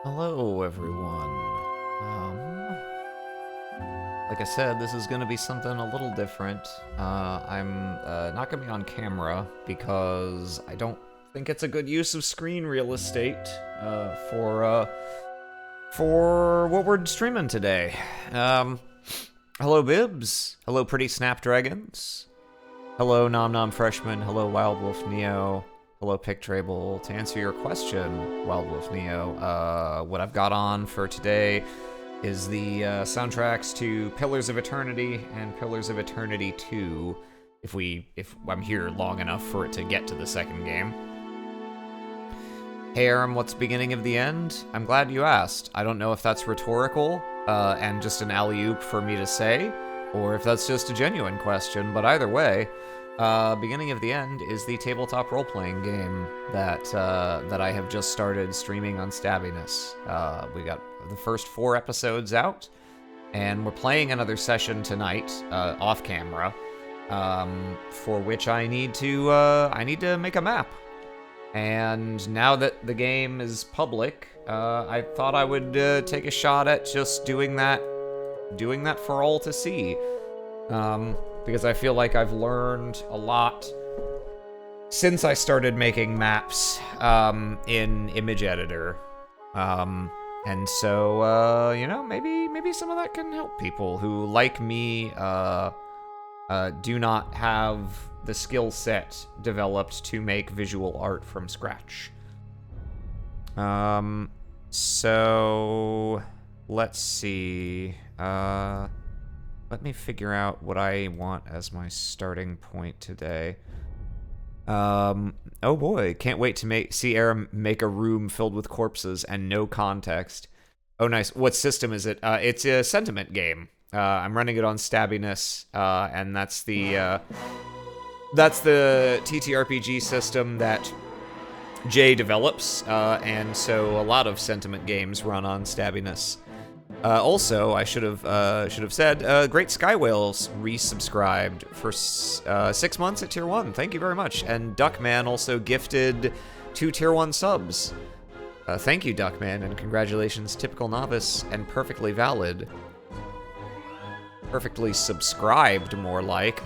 Hello, everyone. Like I said, this is going to be something a little different. I'm not going to be on camera because I don't think it's a good use of screen real estate for what we're streaming today. Hello, Bibs. Hello, Pretty Snapdragons. Hello, Nom Nom Freshman. Hello, Wild Wolf Neo. Hello, Pictrable. To answer your question, Wild Wolf Neo, what I've got on for today is the soundtracks to Pillars of Eternity and Pillars of Eternity 2, if I'm here long enough for it to get to the second game. Hey Aram, what's beginning of the end? I'm glad you asked. I don't know if that's rhetorical and just an alley-oop for me to say, or if that's just a genuine question, but either way, beginning of the end is the tabletop role-playing game that I have just started streaming on Stabbiness. We got the first 4 episodes out, and we're playing another session tonight, off camera, for which I need to make a map. And now that the game is public, I thought I would take a shot at just doing that for all to see. Because I feel like I've learned a lot since I started making maps in Image Editor. And so, maybe some of that can help people who, like me, do not have the skill set developed to make visual art from scratch. So let's see. Let me figure out what I want as my starting point today. Oh boy, can't wait to see Aram make a room filled with corpses and no context. Oh nice, what system is it? It's a sentiment game. I'm running it on Stabbiness, and that's the TTRPG system that Jay develops, and so a lot of sentiment games run on Stabbiness. Also, I should have said, Great Skywhales resubscribed for 6 months at Tier 1. Thank you very much. And Duckman also gifted 2 Tier 1 subs. Thank you, Duckman, and congratulations, Typical Novice and Perfectly Valid. Perfectly subscribed, more like.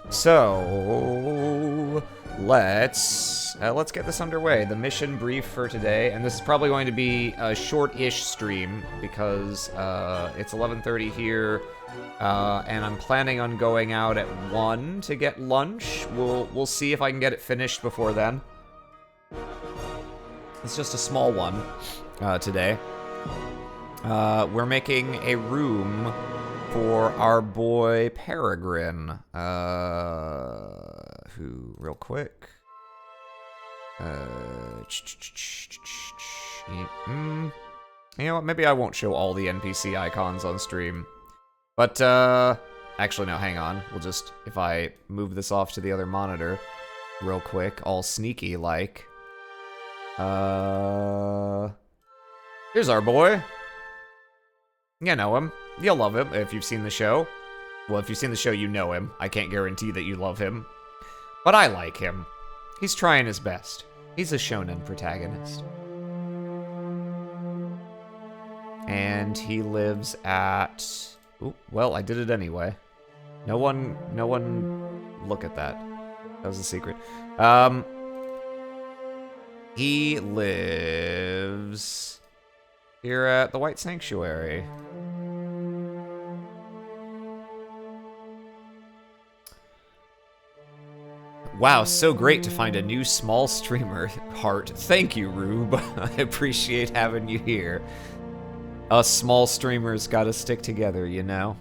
So let's get this underway. The mission brief for today, and this is probably going to be a short-ish stream because it's 11:30 here, and I'm planning on going out at 1 to get lunch. We'll see if I can get it finished before then. It's just a small one today. We're making a room for our boy Peregrine, who, real quick, you know what, maybe I won't show all the NPC icons on stream, but, actually, no, hang on, we'll just, if I move this off to the other monitor, real quick, all sneaky-like, here's our boy. You know him. You'll love him if you've seen the show. Well, if you've seen the show, you know him. I can't guarantee that you love him. But I like him. He's trying his best. He's a shonen protagonist. And he lives at... Ooh, well, I did it anyway. No one look at that. That was a secret. He lives here at the White Sanctuary. Wow, so great to find a new small streamer, Heart. Thank you, Rube. I appreciate having you here. Us small streamers gotta stick together, you know?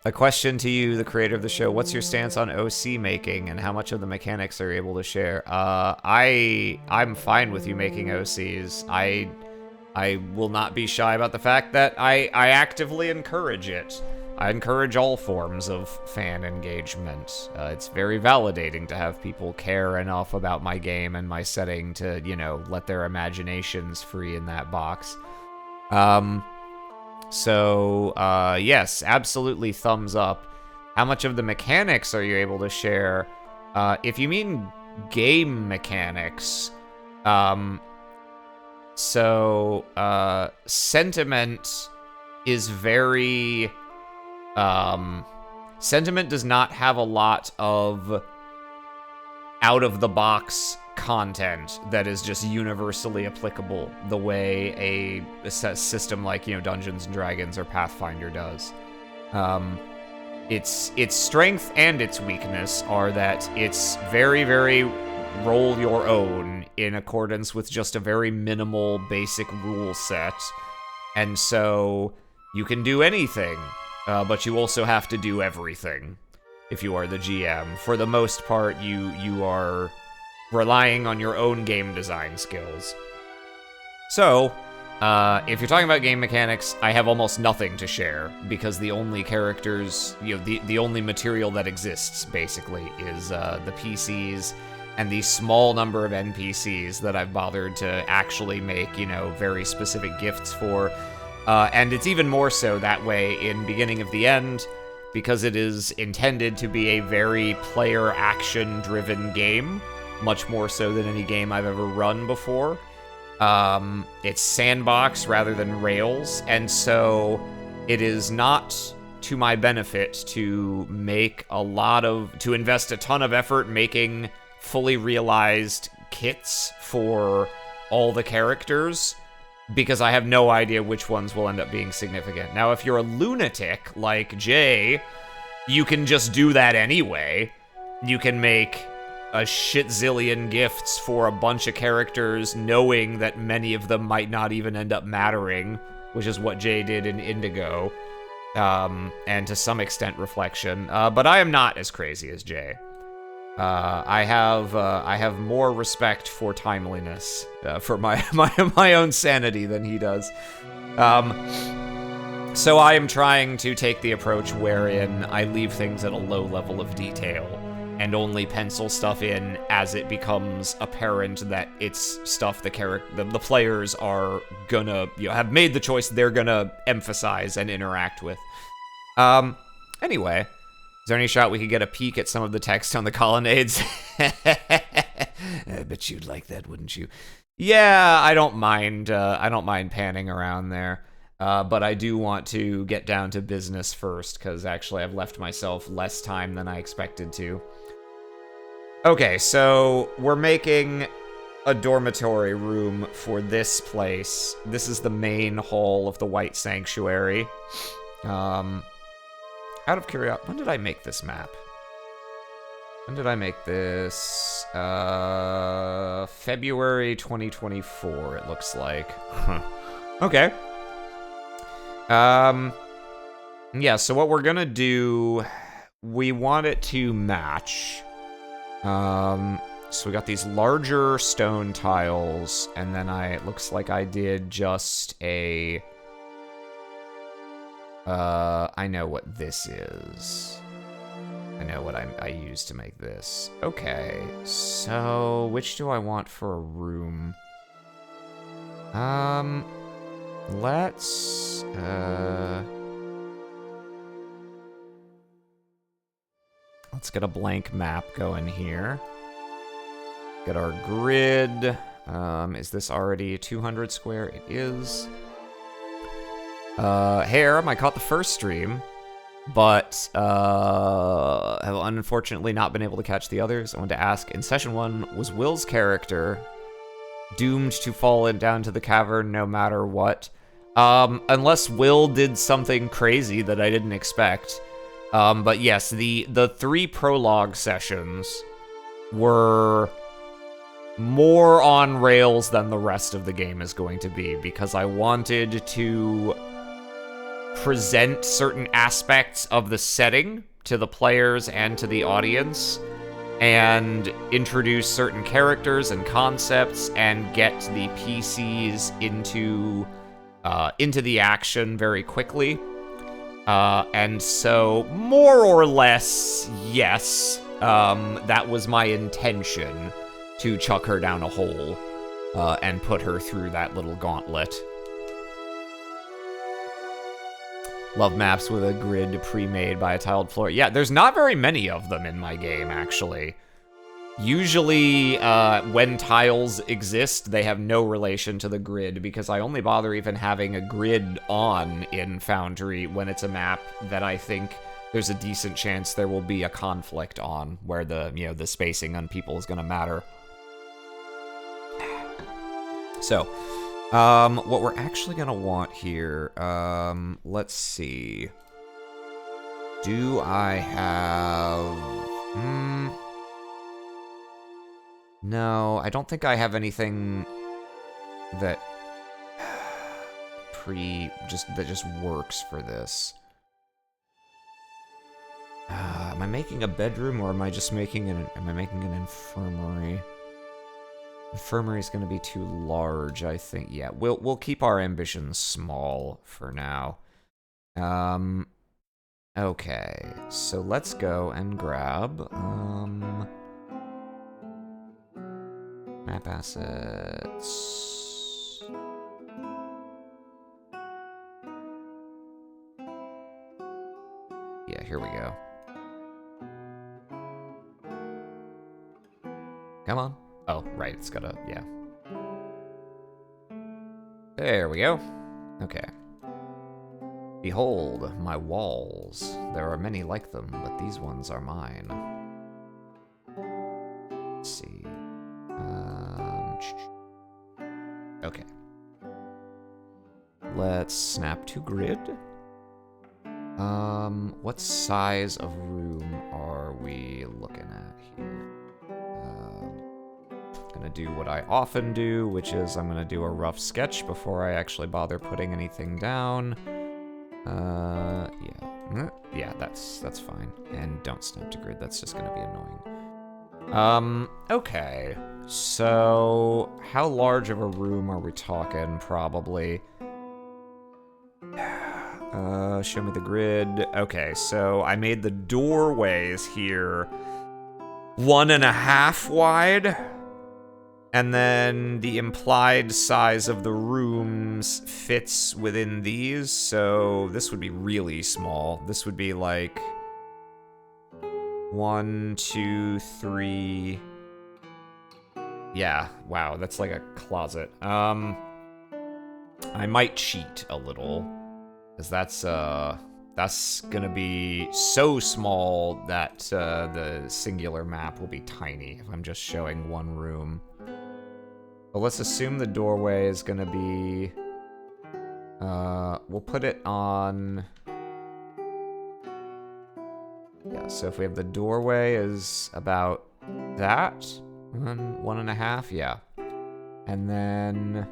A question to you, the creator of the show. What's your stance on OC making, and how much of the mechanics are you able to share? I'm fine with you making OCs. I will not be shy about the fact that I actively encourage it. I encourage all forms of fan engagement. It's very validating to have people care enough about my game and my setting to, you know, let their imaginations free in that box. So, yes, absolutely thumbs up. How much of the mechanics are you able to share? If you mean game mechanics, Sentiment is very... Sentiment does not have a lot of out-of-the-box content that is just universally applicable the way a system like, Dungeons & Dragons or Pathfinder does. Its strength and its weakness are that it's very, very roll your own in accordance with just a very minimal basic rule set. And so you can do anything, but you also have to do everything if you are the GM. For the most part, you are relying on your own game design skills. So, if you're talking about game mechanics, I have almost nothing to share, because the only characters, the only material that exists, basically, is the PCs and the small number of NPCs that I've bothered to actually make, very specific gifts for. And it's even more so that way in Beginning of the End, because it is intended to be a very player action-driven game, much more so than any game I've ever run before. It's sandbox rather than Rails, and so it is not to my benefit to to invest a ton of effort making fully realized kits for all the characters, because I have no idea which ones will end up being significant. Now, if you're a lunatic like Jay, you can just do that anyway. You can make a shit-zillion gifts for a bunch of characters, knowing that many of them might not even end up mattering, which is what Jay did in Indigo, and to some extent Reflection. But I am not as crazy as Jay. I have more respect for timeliness, for my own sanity than he does. So I am trying to take the approach wherein I leave things at a low level of detail and only pencil stuff in as it becomes apparent that it's stuff the players are gonna have made the choice they're gonna emphasize and interact with. Anyway. Is there any shot we could get a peek at some of the text on the colonnades? I bet you'd like that, wouldn't you? Yeah, I don't mind panning around there. But I do want to get down to business first, because actually I've left myself less time than I expected to. Okay, so we're making a dormitory room for this place. This is the main hall of the White Sanctuary. Out of curiosity, when did I make this map? When did I make this? February 2024, it looks like. Okay. Yeah, so what we're gonna do, we want it to match. So we got these larger stone tiles, and then it looks like I did just a... I know what this is. I know what I used to make this. Okay, so which do I want for a room? Let's get a blank map going here. Get our grid. Is this already 200 square? It is. Harem, I caught the first stream, but have unfortunately not been able to catch the others. I wanted to ask, in session 1, was Will's character doomed to fall down to the cavern no matter what? Unless Will did something crazy that I didn't expect. But yes, the 3 prologue sessions were more on rails than the rest of the game is going to be, because I wanted to present certain aspects of the setting to the players and to the audience, and introduce certain characters and concepts, and get the PCs into the action very quickly. And so, more or less, yes, that was my intention, to chuck her down a hole and put her through that little gauntlet. Love maps with a grid pre-made by a tiled floor. Yeah, there's not very many of them in my game, actually. Usually, when tiles exist, they have no relation to the grid, because I only bother even having a grid on in Foundry when it's a map that I think there's a decent chance there will be a conflict on, where the, you know, the spacing on people is gonna matter. So, what we're actually gonna want here, let's see. Do I have... No, I don't think I have anything that just works for this. Am I making a bedroom, or am I just making an infirmary? Infirmary is going to be too large, I think. Yeah, we'll keep our ambitions small for now. Okay, so let's go and grab map assets. Yeah, here we go. Come on. Oh, right, it's gotta, yeah. There we go. Okay. Behold, my walls. There are many like them, but these ones are mine. Let's see. Okay. Let's snap to grid. What size of room are we looking at here? Gonna do what I often do, which is I'm gonna do a rough sketch before I actually bother putting anything down. Yeah, that's fine. And don't snap to grid, that's just gonna be annoying. Okay. So, how large of a room are we talking, probably? Show me the grid. Okay, so I made the doorways here 1.5 wide. And then the implied size of the rooms fits within these, so this would be really small. This would be like 1, 2, 3. Yeah, wow, that's like a closet. I might cheat a little, because that's gonna be so small that the singular map will be tiny if I'm just showing one room. But let's assume the doorway is gonna be... we'll put it on... Yeah, so if we have the doorway is about that, 1.5, yeah. And then...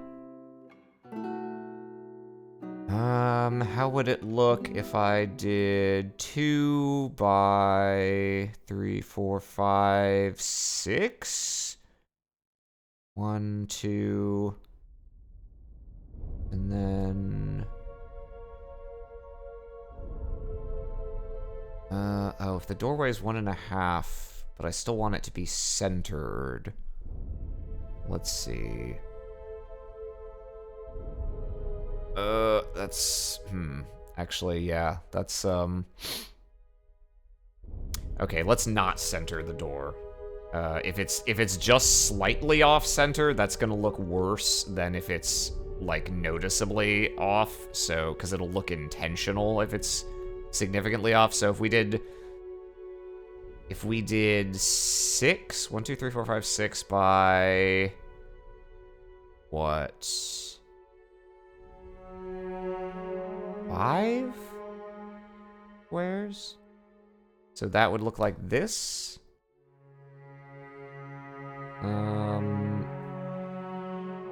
how would it look if I did 2 by 3, 4, 5, 6? 1, 2, and then... oh, if the doorway is 1.5, but I still want it to be centered. Let's see. That's... Actually, yeah, that's, okay, let's not center the door. If it's just slightly off center, that's gonna look worse than if it's like noticeably off. So, because it'll look intentional if it's significantly off. So if we did 6, 1, 2, 3, 4, 5, 6 by what? 5 squares? So that would look like this.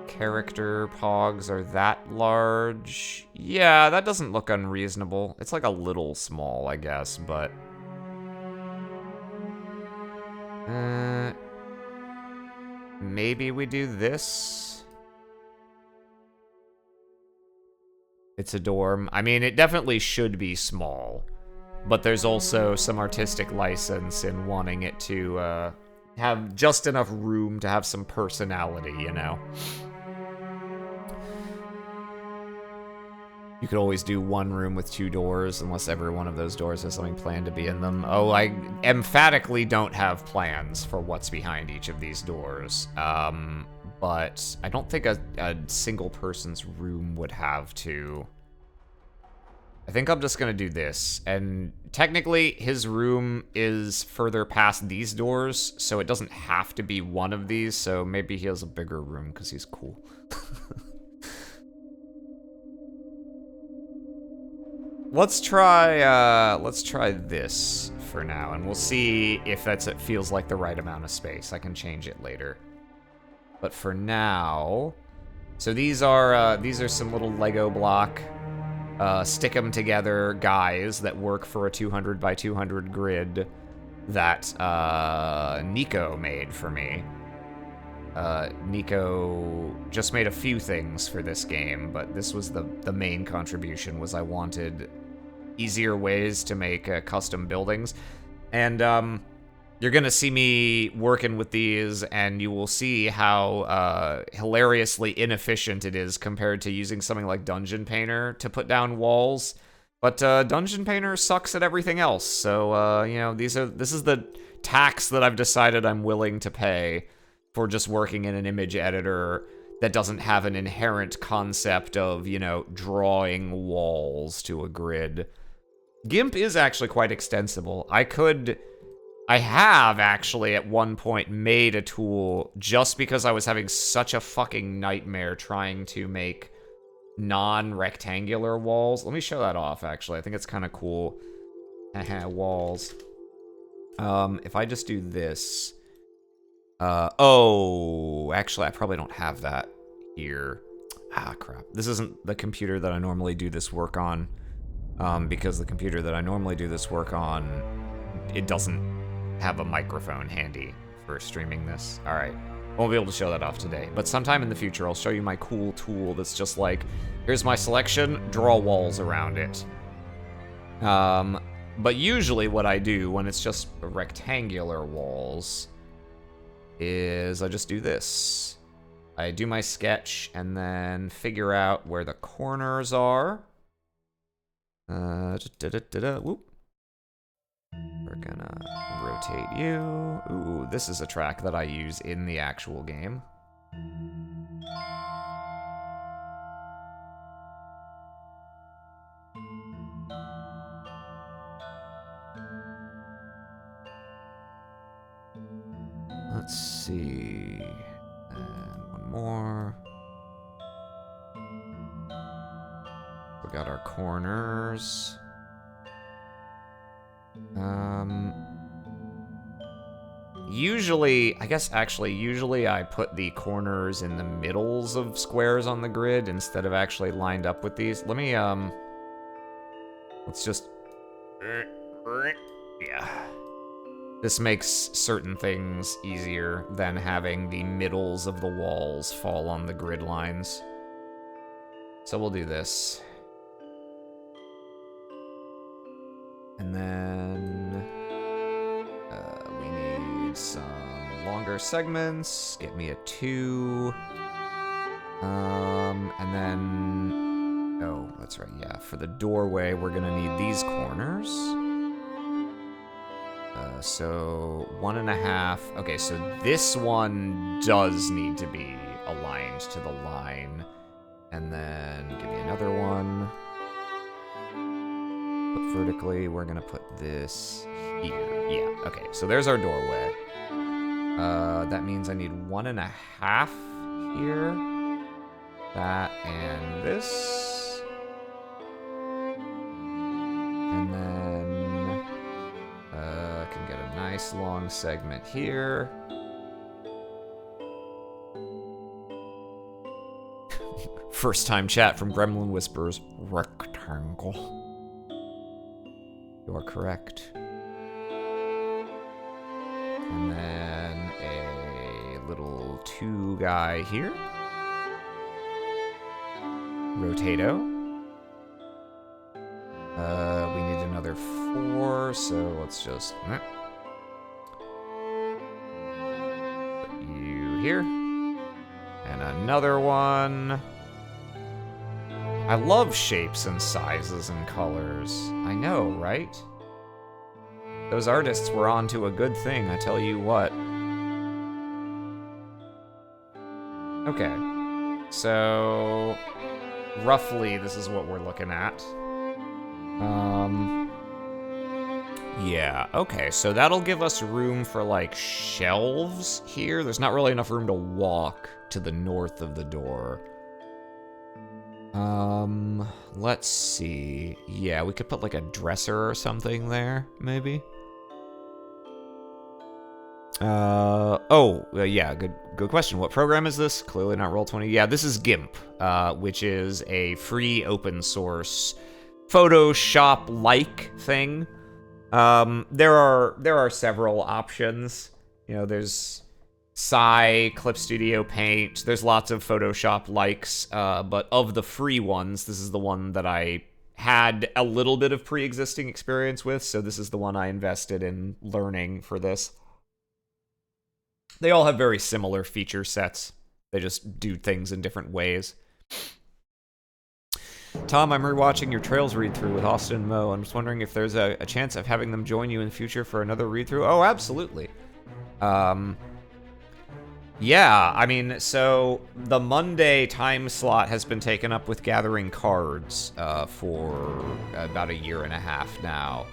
Character pogs are that large. Yeah, that doesn't look unreasonable. It's like a little small, I guess, but... maybe we do this? It's a dorm. I mean, it definitely should be small, but there's also some artistic license in wanting it to, have just enough room to have some personality, you know? You could always do one room with 2 doors, unless every one of those doors has something planned to be in them. Oh, I emphatically don't have plans for what's behind each of these doors. But I don't think a single person's room would have to. I think I'm just gonna do this. And technically, his room is further past these doors, so it doesn't have to be one of these, so maybe he has a bigger room because he's cool. Let's try this for now, and we'll see if it feels like the right amount of space. I can change it later. But for now, so these are some little Lego block stick them together guys that work for a 200 by 200 grid that Nico made for me. Nico just made a few things for this game, but this was the main contribution. Was I wanted easier ways to make custom buildings, and you're gonna see me working with these, and you will see how hilariously inefficient it is compared to using something like Dungeon Painter to put down walls. But Dungeon Painter sucks at everything else, so you know, this is the tax that I've decided I'm willing to pay for just working in an image editor that doesn't have an inherent concept of, you know, drawing walls to a grid. GIMP is actually quite extensible. I have actually at one point made a tool just because I was having such a fucking nightmare trying to make non-rectangular walls. Let me show that off, actually. I think it's kind of cool. Walls. If I just do this... oh, actually, I probably don't have that here. Ah, crap. This isn't the computer that I normally do this work on, because the computer that I normally do this work on, it doesn't have a microphone handy for streaming this. All right, won't be able to show that off today, but sometime in the future, I'll show you my cool tool that's just like, here's my selection, draw walls around it. But usually what I do when it's just rectangular walls is I just do this. I do my sketch and then figure out where the corners are. Whoop. We're gonna rotate you. Ooh, this is a track that I use in the actual game. Let's see. And one more. We got our corners. Usually, I guess actually, usually I put the corners in the middles of squares on the grid instead of actually lined up with these. Let me, let's just, yeah. This makes certain things easier than having the middles of the walls fall on the grid lines. So we'll do this. And then we need some longer segments. Get me a 2. And then, oh, that's right, yeah. For the doorway, we're gonna need these corners. So 1.5. Okay, so this one does need to be aligned to the line. And then give me another one. Put vertically, we're gonna put this here. Yeah, okay, so there's our doorway. That means I need 1.5 here. That and this. And then I can get a nice long segment here. First time chat from Gremlin Whispers. Rectangle. You're correct. And then a little 2 guy here. Rotato. We need another 4, so let's just put you here. And another one. I love shapes and sizes and colors. I know, right? Those artists were onto a good thing, I tell you what. Okay. So, roughly, this is what we're looking at. Yeah, okay, so that'll give us room for, like, shelves here. There's not really enough room to walk to the north of the door. Let's see. Yeah, we could put, like, a dresser or something there, maybe. Yeah, good question. What program is this? Clearly not Roll20. Yeah, this is GIMP, which is a free open source Photoshop-like thing. There are several options. You know, there's Clip Studio Paint. There's lots of Photoshop likes, but of the free ones, this is the one that I had a little bit of pre-existing experience with, so this is the one I invested in learning for this. They all have very similar feature sets. They just do things in different ways. Tom, I'm rewatching your Trails read-through with Austin and Mo. I'm just wondering if there's a chance of having them join you in the future for another read-through. Oh, absolutely. Yeah, I mean, so the Monday time slot has been taken up with gathering cards for about 1.5 years now.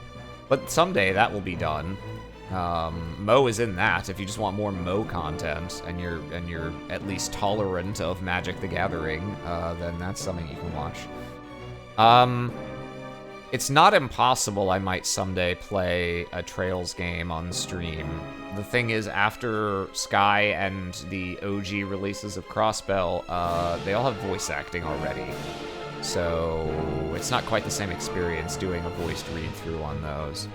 But someday that will be done. Mo is in that. If you just want more Mo content and you're at least tolerant of Magic the Gathering, then that's something you can watch. It's not impossible I might someday play a Trails game on stream. The thing is, after Sky and the OG releases of Crossbell, they all have voice acting already. So it's not quite the same experience doing a voiced read-through on those.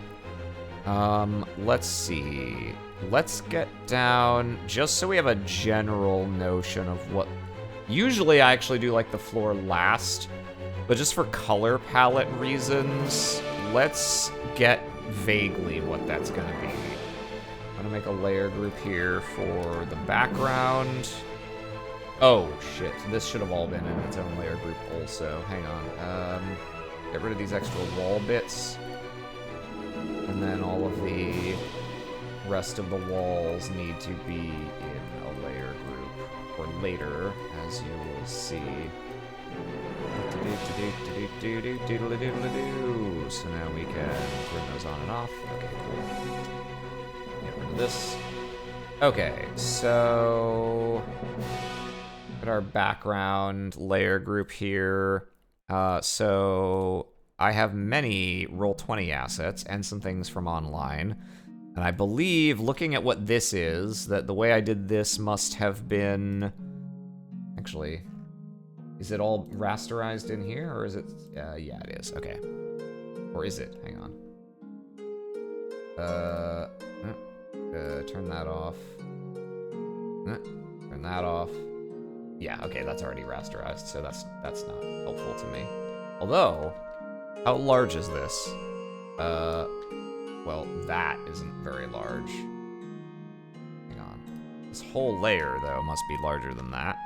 Let's see. Let's get down, just so we have a general notion of what... Usually I actually do, like, the floor last, but just for color palette reasons, let's get vaguely what that's gonna be. I'm gonna make a layer group here for the background. Oh, shit. This should have all been in its own layer group also. Hang on. Get rid of these extra wall bits. And then all of the rest of the walls need to be in a layer group, or later, as you will see. So now we can turn those on and off. Okay, cool. Get rid of this. Okay, so... At our background layer group here. So... I have many Roll20 assets and some things from online. And I believe, looking at what this is, that the way I did this must have been... Actually, is it all rasterized in here, or is it... yeah, it is. Okay. Or is it? Hang on. Turn that off. Turn that off. Yeah, okay, that's already rasterized, so that's not helpful to me. Although... How large is this? Well, that isn't very large. Hang on. This whole layer, though, must be larger than that.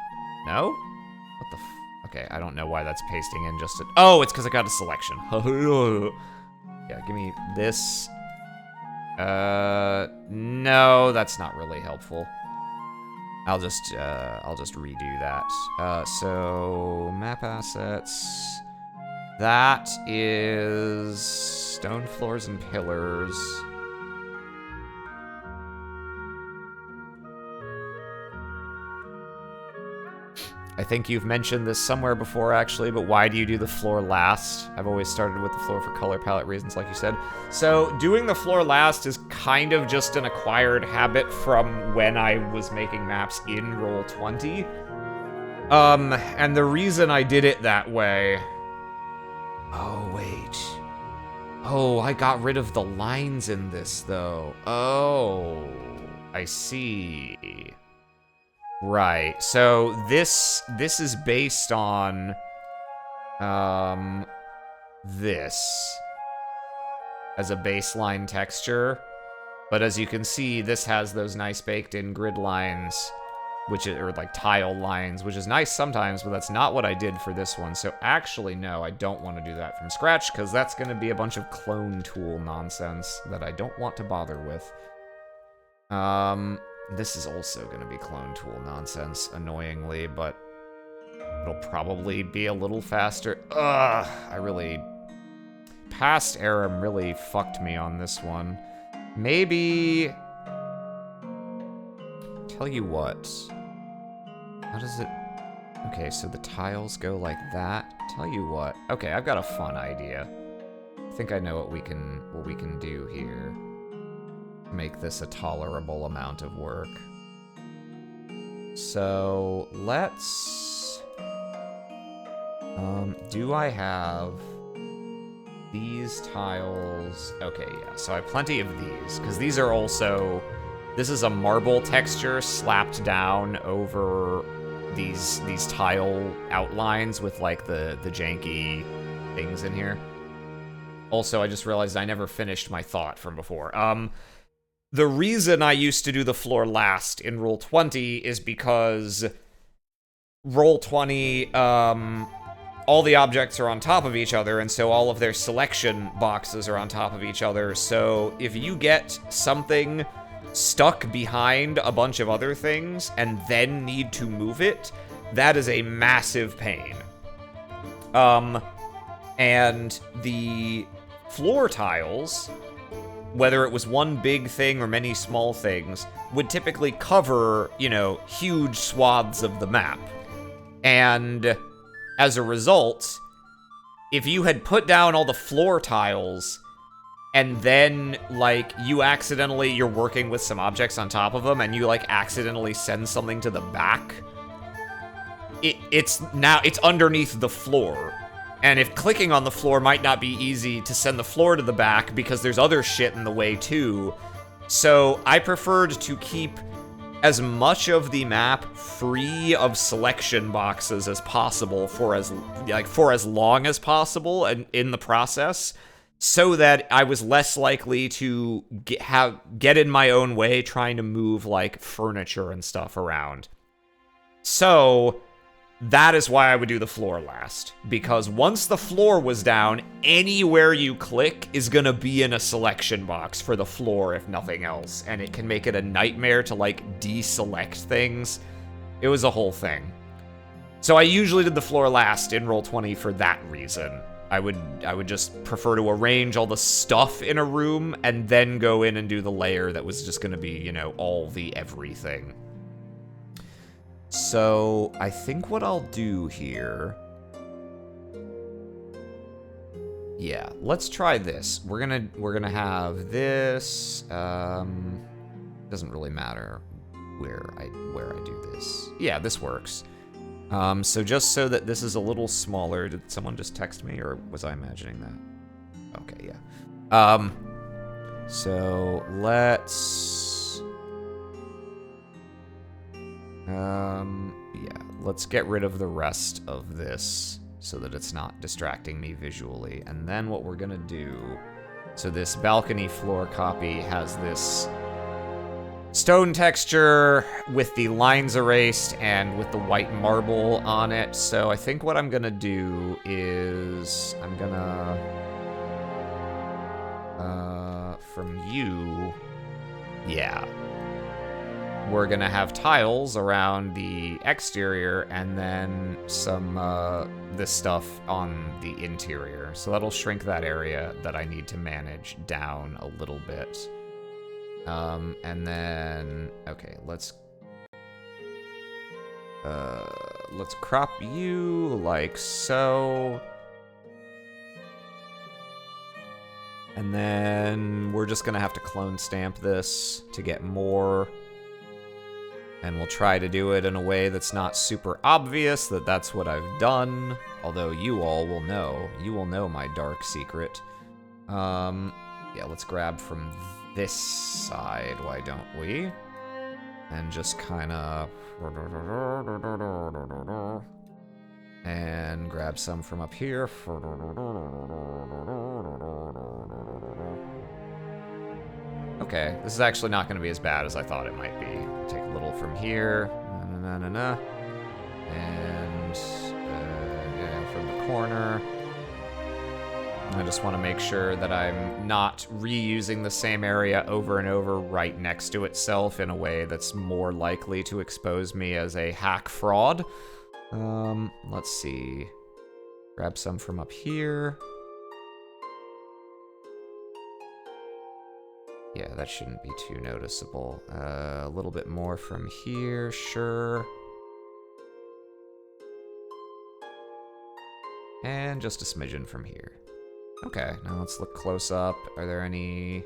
No? What the f... Okay, I don't know why that's pasting in just a... Oh, it's because I got a selection. Yeah, give me this. No, that's not really helpful. I'll just redo that. So, map assets... That is stone floors and pillars. I think you've mentioned this somewhere before, actually, but why do you do the floor last? I've always started with the floor for color palette reasons, like you said. So, doing the floor last is kind of just an acquired habit from when I was making maps in Roll20. And the reason I did it that way... Oh, wait. Oh, I got rid of the lines in this, though. Oh, I see. Right, so this is based on, this as a baseline texture. But as you can see, this has those nice baked-in grid lines which is, or like tile lines, which is nice sometimes, but that's not what I did for this one. So actually, no, I don't want to do that from scratch, because that's going to be a bunch of clone tool nonsense that I don't want to bother with. This is also going to be clone tool nonsense, annoyingly, but it'll probably be a little faster. Ugh, past Aram really fucked me on this one. Maybe... Tell you what. How does it... Okay, so the tiles go like that. Tell you what. Okay, I've got a fun idea. I think I know what we can do here. Make this a tolerable amount of work. So, let's... do I have these tiles? Okay, yeah, so I have plenty of these, because these are also... This is a marble texture slapped down over these tile outlines with, like, the janky things in here. Also, I just realized I never finished my thought from before. The reason I used to do the floor last in Roll20 is because Roll20, all the objects are on top of each other, and so all of their selection boxes are on top of each other. So if you get something stuck behind a bunch of other things and then need to move it, that is a massive pain. And the floor tiles, whether it was one big thing or many small things, would typically cover, you know, huge swaths of the map. And as a result, if you had put down all the floor tiles and then, like, you're working with some objects on top of them, and you, like, accidentally send something to the back, it's underneath the floor. And if clicking on the floor might not be easy to send the floor to the back because there's other shit in the way, too. So I preferred to keep as much of the map free of selection boxes as possible for as long as possible, and in the process, so that I was less likely to get in my own way trying to move, like, furniture and stuff around. So that is why I would do the floor last, because once the floor was down, anywhere you click is gonna be in a selection box for the floor, if nothing else, and it can make it a nightmare to, like, deselect things. It was a whole thing. So I usually did the floor last in Roll20 for that reason. I would just prefer to arrange all the stuff in a room and then go in and do the layer that was just gonna be, you know, all the everything. So I think what I'll do here... Yeah, let's try this. We're gonna have this. Doesn't really matter where I do this. Yeah, this works. So just so that this is a little smaller, did someone just text me, or was I imagining that? Okay, yeah. So let's... yeah, let's get rid of the rest of this so that it's not distracting me visually. And then what we're gonna do... So this balcony floor copy has this stone texture with the lines erased and with the white marble on it. So I think what I'm gonna do is I'm gonna from you, yeah, we're gonna have tiles around the exterior and then some this stuff on the interior. So that'll shrink that area that I need to manage down a little bit. And then, okay, let's crop you like so. And then we're just gonna have to clone stamp this to get more. And we'll try to do it in a way that's not super obvious that that's what I've done. Although you all will know. You will know my dark secret. Yeah, let's grab from this side, why don't we? And just kind of... And grab some from up here. Okay, this is actually not going to be as bad as I thought it might be. Take a little from here. Na-na-na-na. And, yeah, from the corner. I just want to make sure that I'm not reusing the same area over and over right next to itself in a way that's more likely to expose me as a hack fraud. Let's see. Grab some from up here. Yeah, that shouldn't be too noticeable. A little bit more from here, sure. And just a smidgen from here. Okay, now let's look close up. Are there any...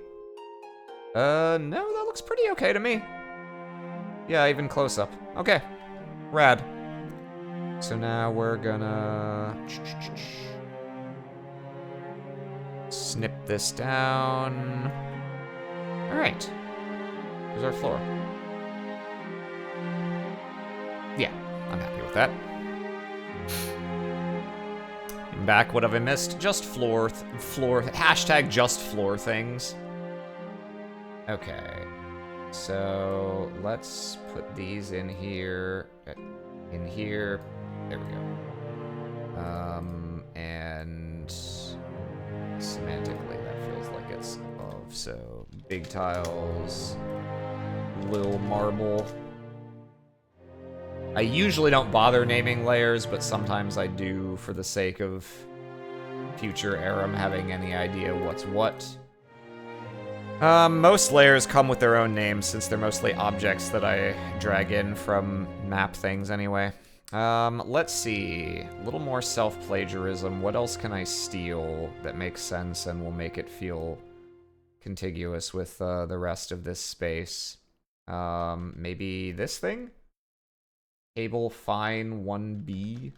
no, that looks pretty okay to me. Yeah, even close up. Okay, rad. So now we're gonna... snip this down. Alright. Here's our floor. Yeah, I'm happy with that. Back, what have I missed? Just floor, hashtag just floor things. Okay, so let's put these in here, there we go. And semantically that feels like it's above, so big tiles, little marble. I usually don't bother naming layers, but sometimes I do for the sake of future Aram having any idea what's what. Most layers come with their own names since they're mostly objects that I drag in from map things anyway. Let's see. A little more self-plagiarism. What else can I steal that makes sense and will make it feel contiguous with the rest of this space? Maybe this thing? Table fine 1B.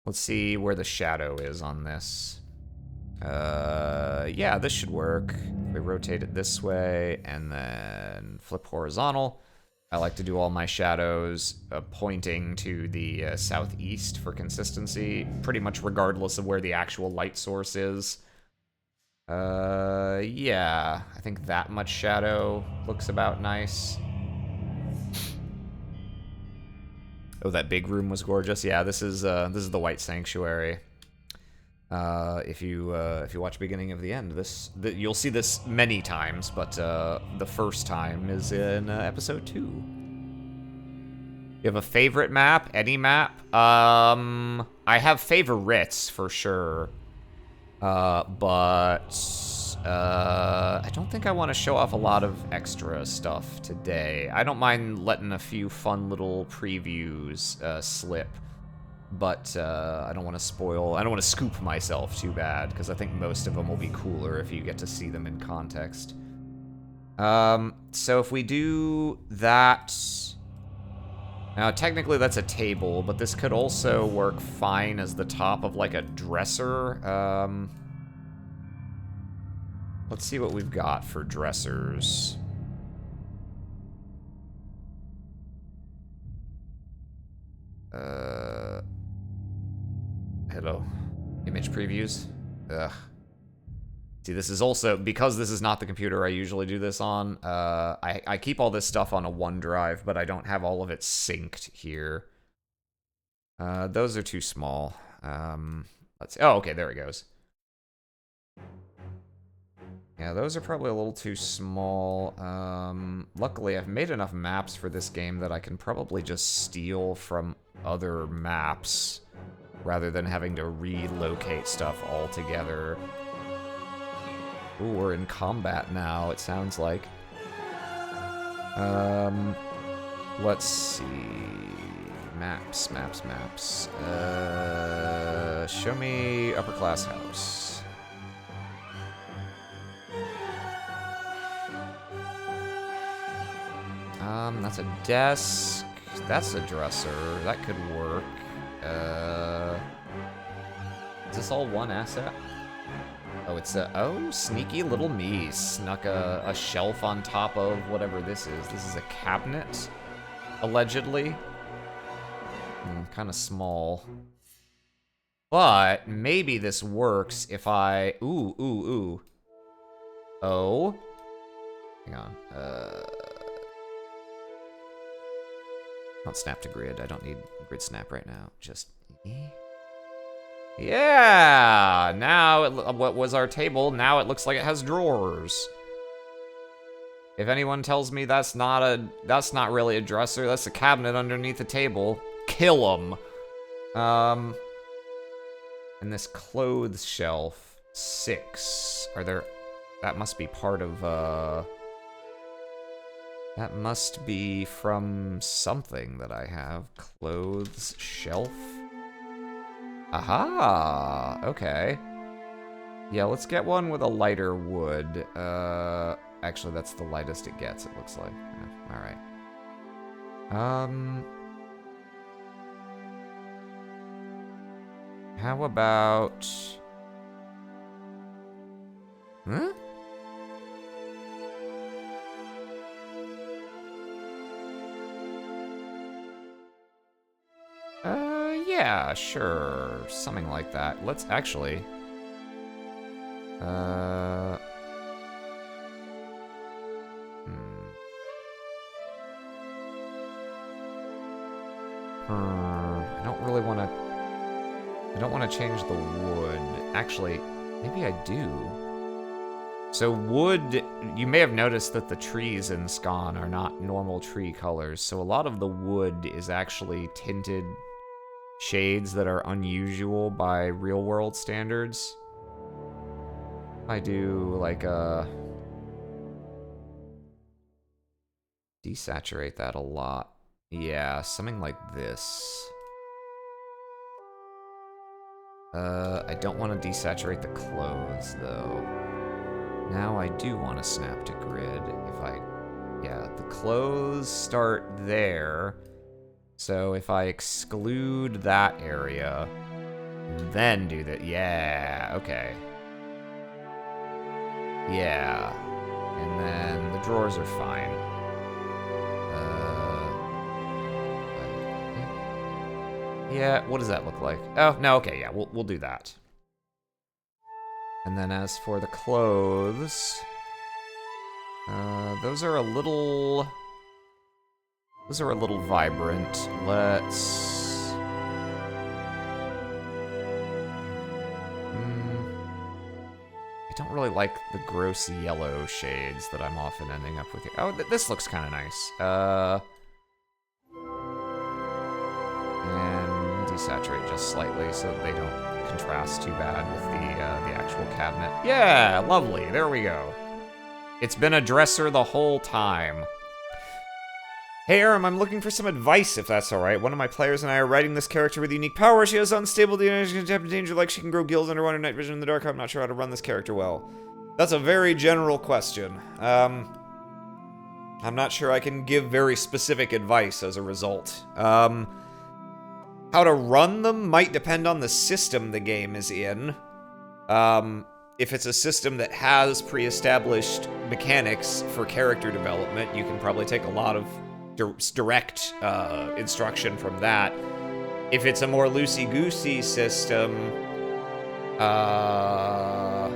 Let's see where the shadow is on this. Yeah, this should work. We rotate it this way and then flip horizontal. I like to do all my shadows pointing to the southeast for consistency, pretty much regardless of where the actual light source is. Yeah, I think that much shadow looks about nice. Oh, that big room was gorgeous. Yeah, this is the White Sanctuary. If you watch beginning of the end, you'll see this many times, but the first time is in episode 2. You have a favorite map? Any map? I have favorites for sure, but I don't think I want to show off a lot of extra stuff today. I don't mind letting a few fun little previews slip, but I don't want to spoil, I don't want to scoop myself too bad, because I think most of them will be cooler if you get to see them in context. So if we do that... Now, technically that's a table, but this could also work fine as the top of, like, a dresser. Let's see what we've got for dressers. Hello. Image previews? Ugh. See, this is also, because this is not the computer I usually do this on, I keep all this stuff on a OneDrive, but I don't have all of it synced here. Those are too small. Let's see. Oh, okay, there it goes. Yeah, those are probably a little too small. Luckily, I've made enough maps for this game that I can probably just steal from other maps rather than having to relocate stuff altogether. Ooh, we're in combat now, it sounds like. Let's see. Maps. Show me upper class house. That's a desk. That's a dresser. That could work. Is this all one asset? Oh, it's a... Oh, sneaky little me. Snuck a shelf on top of whatever this is. This is a cabinet, allegedly. Kind of small. But maybe this works if I... Ooh. Oh. Hang on. Not snap to grid. I don't need grid snap right now. Just... Yeah! Now, what was our table? Now it looks like it has drawers. If anyone tells me that's not really a dresser, that's a cabinet underneath the table, kill them. And this clothes shelf, 6. Are there... That must be part of, that must be from something that I have. Clothes shelf? Aha! Okay. Yeah, let's get one with a lighter wood. Actually, that's the lightest it gets, it looks like. Yeah, alright. How about... Huh? Yeah, sure. Something like that. Let's actually... I don't really want to... I don't want to change the wood. Actually, maybe I do. So wood... You may have noticed that the trees in Scon are not normal tree colors, so a lot of the wood is actually tinted shades that are unusual by real-world standards. I do, like, desaturate that a lot. Yeah, something like this. I don't want to desaturate the clothes, though. Now I do want to snap to grid. If I... Yeah, the clothes start there. So if I exclude that area, then do that. Yeah, okay. Yeah. And then the drawers are fine. Yeah, what does that look like? Oh, no, okay, yeah, we'll do that. And then as for the clothes, those are a little vibrant. Let's... I don't really like the gross yellow shades that I'm often ending up with here. Oh, this looks kind of nice. And desaturate just slightly so that they don't contrast too bad with the actual cabinet. Yeah, lovely. There we go. It's been a dresser the whole time. Hey, Aram, I'm looking for some advice, if that's alright. One of my players and I are writing this character with unique power. She has unstable danger, like she can grow gills underwater, night vision in the dark. I'm not sure how to run this character well. That's a very general question. I'm not sure I can give very specific advice as a result. How to run them might depend on the system the game is in. If it's a system that has pre-established mechanics for character development, you can probably take a lot of direct instruction from that. If it's a more loosey-goosey system, I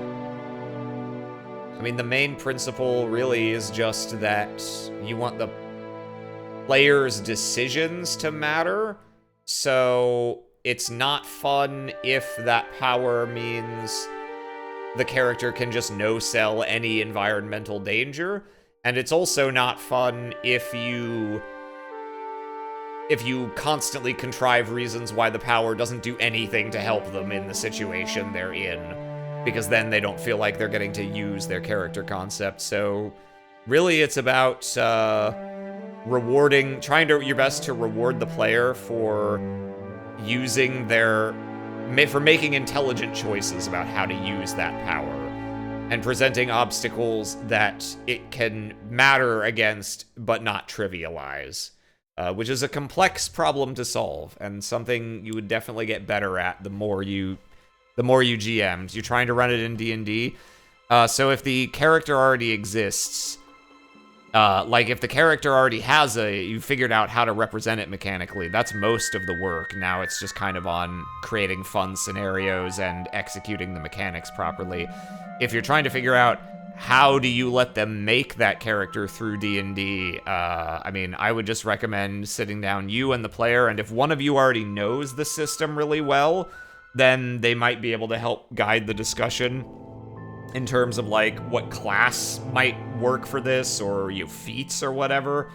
mean, the main principle really is just that you want the player's decisions to matter. So it's not fun if that power means the character can just no-sell any environmental danger. And it's also not fun if you constantly contrive reasons why the power doesn't do anything to help them in the situation they're in, because then they don't feel like they're getting to use their character concept. So really it's about trying your best to reward the player for making intelligent choices about how to use that power, and presenting obstacles that it can matter against, but not trivialize. Which is a complex problem to solve, and something you would definitely get better at the more you GM'd. You're trying to run it in D&D. So if the character already exists, like if the character already has you figured out how to represent it mechanically, that's most of the work. Now it's just kind of on creating fun scenarios and executing the mechanics properly. If you're trying to figure out how do you let them make that character through D&D? I mean, I would just recommend sitting down, you and the player, and if one of you already knows the system really well, then they might be able to help guide the discussion in terms of, like, what class might work for this, or, you know, feats or whatever.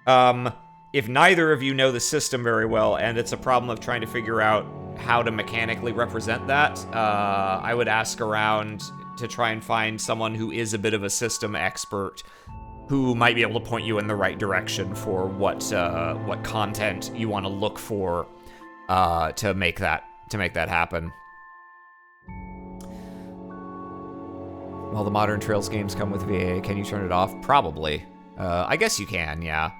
If neither of you know the system very well, and it's a problem of trying to figure out how to mechanically represent that, I would ask around to try and find someone who is a bit of a system expert who might be able to point you in the right direction for what content you want to look for to make that happen. While the modern Trails games come with VA, can you turn it off? Probably. I guess you can, yeah.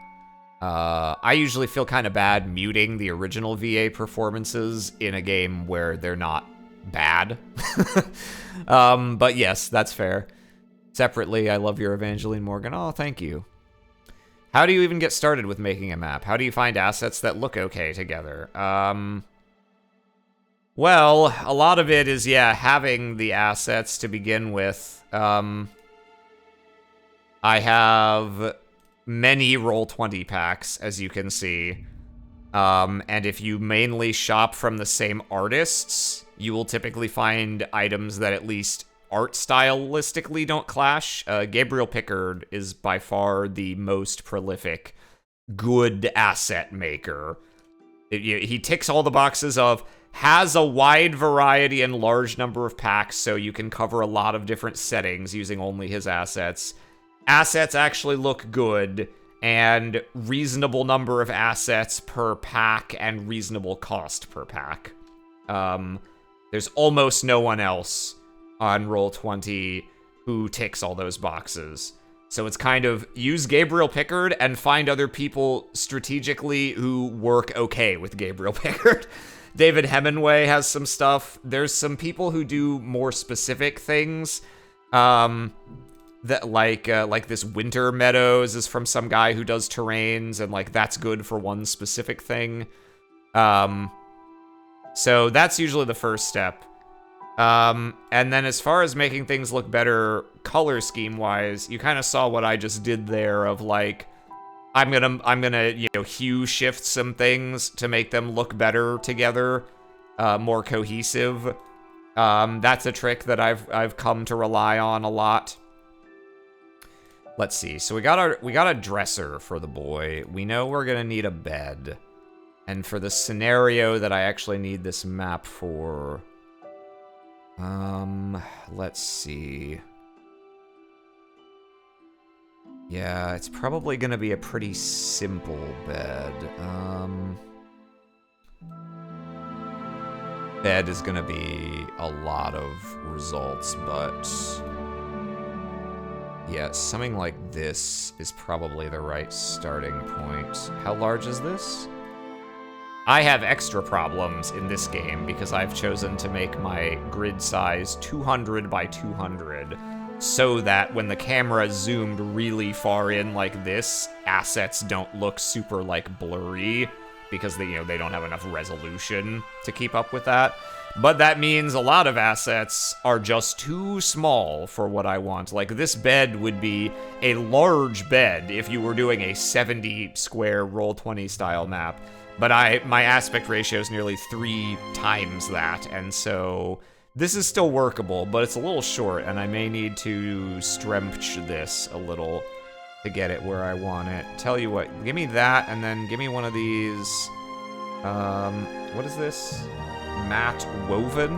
I usually feel kind of bad muting the original VA performances in a game where they're not bad. But yes, that's fair. Separately, I love your Evangeline Morgan. Oh, thank you. How do you even get started with making a map? How do you find assets that look okay together? Well, a lot of it is, yeah, having the assets to begin with. I have many Roll20 packs, as you can see. And if you mainly shop from the same artists, you will typically find items that at least art stylistically don't clash. Gabriel Pickard is by far the most prolific good asset maker. He ticks all the boxes of has a wide variety and large number of packs, so you can cover a lot of different settings using only his assets. Assets actually look good, and reasonable number of assets per pack and reasonable cost per pack. There's almost no one else on Roll20 who ticks all those boxes. So it's kind of use Gabriel Pickard and find other people strategically who work okay with Gabriel Pickard. David Hemingway has some stuff. There's some people who do more specific things. That like this Winter Meadows is from some guy who does terrains, and like that's good for one specific thing. So that's usually the first step. And then as far as making things look better color scheme wise, you kind of saw what I just did there of like I'm gonna you know, hue shift some things to make them look better together, more cohesive. That's a trick that I've come to rely on a lot. Let's see. So we got a dresser for the boy. We know we're gonna need a bed. And for the scenario that I actually need this map for, let's see. Yeah, it's probably gonna be a pretty simple bed. Bed is gonna be a lot of results, but yeah, something like this is probably the right starting point. How large is this? I have extra problems in this game because I've chosen to make my grid size 200 by 200 so that when the camera zoomed really far in like this, assets don't look super like blurry because they don't have enough resolution to keep up with that. But that means a lot of assets are just too small for what I want. Like this bed would be a large bed if you were doing a 70 square Roll20 style map. But my aspect ratio is nearly 3 times that, and so this is still workable, but it's a little short, and I may need to stremch this a little to get it where I want it. Tell you what, give me that, and then give me one of these, what is this? Matte woven?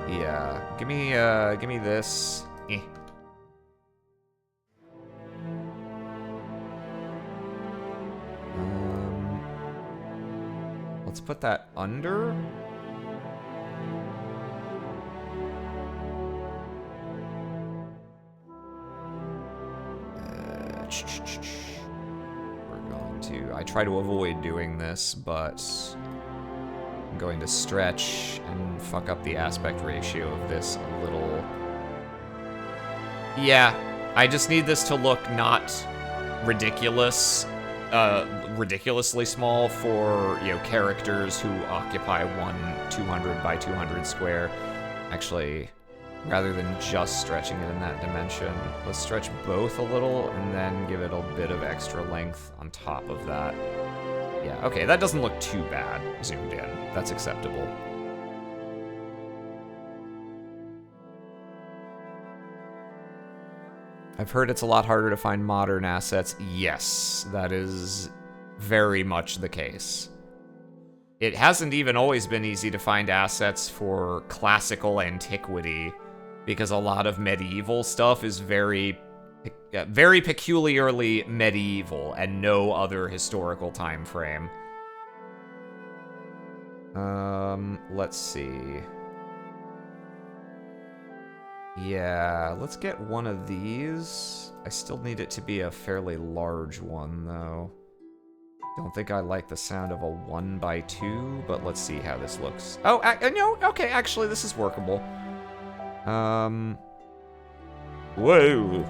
Yeah, give me this. Let's put that under. We're going to... I try to avoid doing this, but I'm going to stretch and fuck up the aspect ratio of this a little. Yeah, I just need this to look not ridiculous. Ridiculously small for, characters who occupy one 200 by 200 square. Actually, rather than just stretching it in that dimension. Let's stretch both a little and then give it a bit of extra length on top of that. Yeah, okay, that doesn't look too bad zoomed in. That's acceptable. I've heard it's a lot harder to find modern assets. Yes, that is very much the case. It hasn't even always been easy to find assets for classical antiquity, because a lot of medieval stuff is very peculiarly medieval and no other historical time frame. Let's see. Yeah, let's get one of these. I still need it to be a fairly large one, though. Don't think I like the sound of a 1x2, but let's see how this looks. Oh, no, okay, actually, this is workable. Whoa.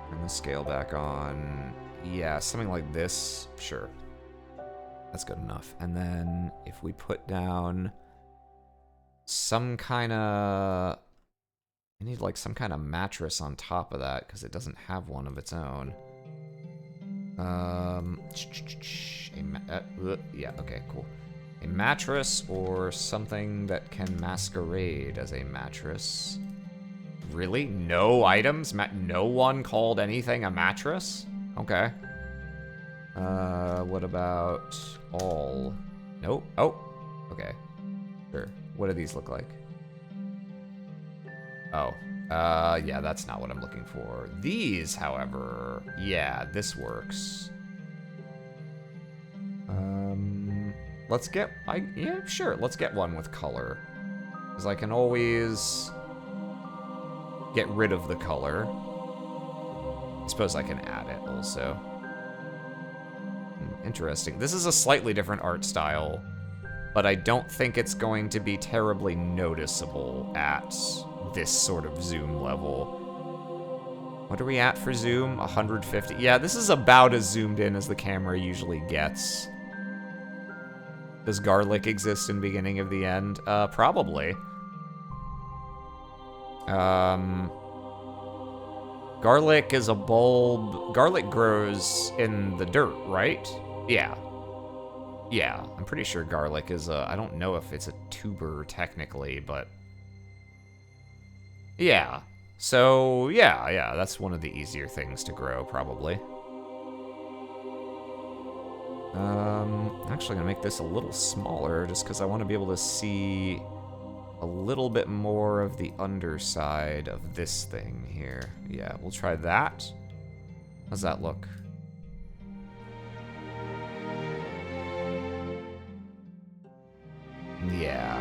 Turn the scale back on. Yeah, something like this. Sure. That's good enough. And then if we put down some kind of... I need like some kind of mattress on top of that because it doesn't have one of its own. Yeah, okay, cool. A mattress or something that can masquerade as a mattress. Really? No items? No one called anything a mattress? Okay. What about all? Nope. Oh, okay. Sure. What do these look like? Oh. Yeah, that's not what I'm looking for. These, however, yeah, this works. Let's get, yeah, sure, let's get one with color. Because I can always get rid of the color. I suppose I can add it also. Interesting. This is a slightly different art style, but I don't think it's going to be terribly noticeable at this sort of zoom level. What are we at for zoom? 150. Yeah, this is about as zoomed in as the camera usually gets. Does garlic exist in beginning of the end? Probably. Garlic is a bulb. Garlic grows in the dirt, right? Yeah. Yeah, I'm pretty sure garlic is a... I don't know if it's a tuber technically, but... Yeah. So, yeah, that's one of the easier things to grow, probably. Actually gonna make this a little smaller, just because I want to be able to see a little bit more of the underside of this thing here. Yeah, we'll try that. How's that look? Yeah.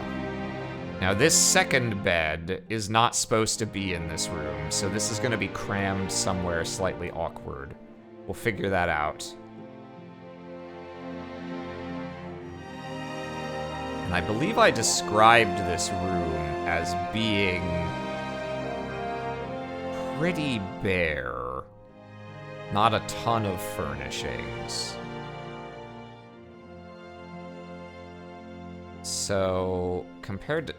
Now, this second bed is not supposed to be in this room, so this is going to be crammed somewhere slightly awkward. We'll figure that out. And I believe I described this room as being pretty bare. Not a ton of furnishings. So, compared to...